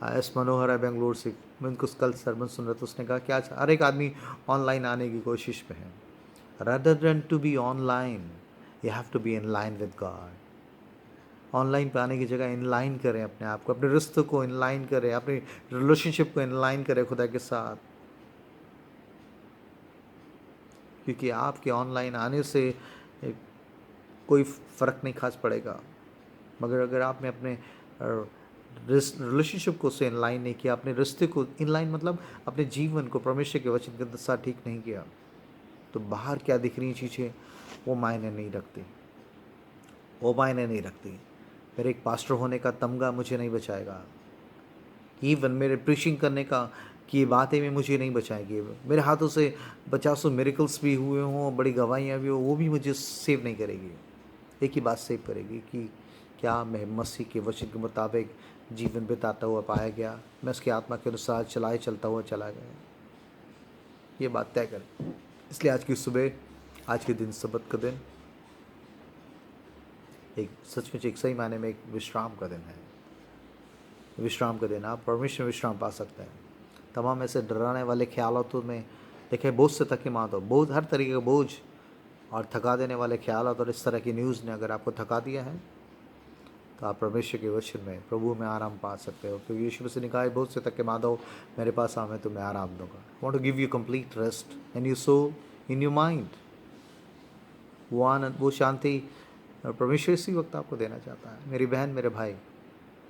एस मनोहर है बेंगलोर से, मैं उनको कल सरमन सुन रहा था, उसने कहा कि आज हर एक आदमी ऑनलाइन आने की कोशिश में है। Rather than to be online you have to be in line with God. Online पे आने की जगह इनलाइन करें अपने आप को, अपने रिश्तों को इनलाइन करें, अपनी रिलेशनशिप को इनलाइन करें खुदा के साथ, क्योंकि आपके ऑनलाइन आने से कोई फ़र्क नहीं खास पड़ेगा। मगर अगर आपने अपने रिलेशनशिप को से इनलाइन नहीं किया, अपने रिश्ते को इनलाइन मतलब अपने जीवन को परमेश्वर के वचन के साथ ठीक नहीं किया, तो बाहर क्या दिख रही चीज़ें वो मायने नहीं रखती। मेरे एक पास्टर होने का तमगा मुझे नहीं बचाएगा, इवन मेरे प्रीचिंग करने का कि बातें भी मुझे नहीं बचाएंगी। मेरे हाथों से 50 मिरेकल्स भी हुए हों, बड़ी गवाहियाँ भी हो, वो भी मुझे सेव नहीं करेगी। एक ही बात सेव करेगी कि क्या मैं मसीह के वचन के मुताबिक जीवन बिताता हुआ पाया गया, मैं उसकी आत्मा के अनुसार चलता हुआ चला गया। ये बात तय करें। इसलिए आज की सुबह, आज के दिन, सब्त का दिन एक सचमुच एक सही मायने में एक विश्राम का दिन है। विश्राम का दिन आप परमेश्वर विश्राम पा सकते हैं। तमाम ऐसे डराने वाले ख्यालों में देखे बोझ से थके मात हो, बोझ हर तरीके का बोझ और थका देने वाले ख्याल और इस तरह की न्यूज़ ने अगर आपको थका दिया है तो आप परमेश्वर के वचन में, प्रभु में आराम पा सकते हो। क्योंकि यीशु मसीह ने कहा बहुत से थके मात हो, मेरे पास आओ मैं तुम्हें आराम दूंगा। Want to give you complete rest in your soul, in your mind. वो आनंद, वो शांति परमेश्वर इसी वक्त आपको देना चाहता है। मेरी बहन, मेरे भाई,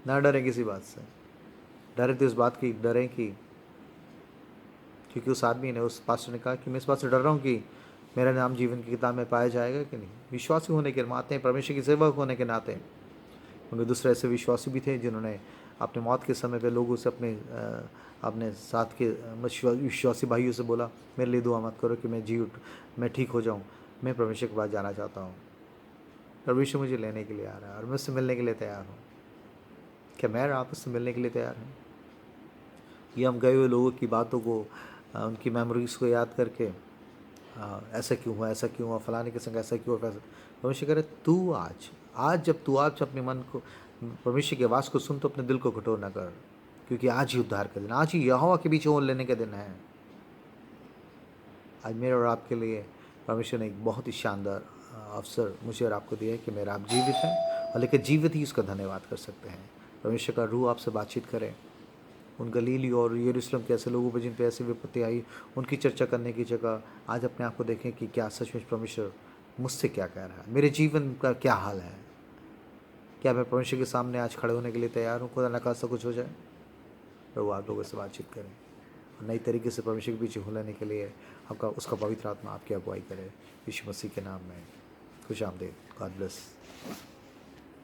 ना डरें किसी बात से। डरे तो इस बात की डरें कि क्योंकि उस आदमी ने, उस पास्टर ने कहा कि मैं इस बात से डर रहा हूँ कि मेरा नाम जीवन की किताब में पाया जाएगा कि नहीं? विश्वासी होने के नाते, परमेश्वर की सेवक होने के नाते, क्योंकि दूसरे ऐसे विश्वासी भी थे जिन्होंने अपने मौत के समय पे लोगों से अपने साथ के विश्वासी भाइयों से बोला, मेरे लिए दुआ मत करो कि मैं ठीक हो जाऊँ, मैं परमेश्वर के पास जाना चाहता हूँ, परमेश्वर मुझे लेने के लिए आ रहा है और मैं उससे मिलने के लिए तैयार हूँ। क्या मैं आप उससे मिलने के लिए तैयार हूँ? ये हम गए हुए लोगों की बातों को, उनकी मेमोरीज़ को याद करके, ऐसा क्यों हुआ, ऐसा क्यों हुआ, फलाने के संग ऐसा क्यों हुआ, परमेश्वर कह रहे तू आज जब तू आज अपने मन को, परमेश्वर की आवाज़ को सुन, तो अपने दिल को कठोर न कर, क्योंकि आज ही उद्धार का दिन, आज ही यहोवा के बीच ओन लेने का दिन है। आज मेरे और आपके लिए परमेश्वर ने एक बहुत ही शानदार अवसर मुझे और आपको दिया है कि मेरा आप जीवित हैं, और लेकिन जीवित ही उसका धन्यवाद कर सकते हैं। परमेश्वर का रूह आपसे बातचीत करें। उन गलीली और यरूशलेम के ऐसे लोगों पर जिन पे ऐसी विपत्ति आई, उनकी चर्चा करने की जगह आज अपने आप को देखें कि क्या सचमुच परमेश्वर मुझसे क्या कह रहा है, मेरे जीवन का क्या हाल है, क्या मैं परमेश्वर के सामने आज खड़े होने के लिए तैयार हूँ? खुदा न खास्ता कुछ हो जाए, प्रभु आप लोगों से बातचीत करें और नई तरीके से परमेश्वर के पीछे हो लेने के लिए आपका उसका पवित्र आत्मा आपकी अगुवाई करे। यीशु मसीह के नाम में खुश आमदीद। God bless.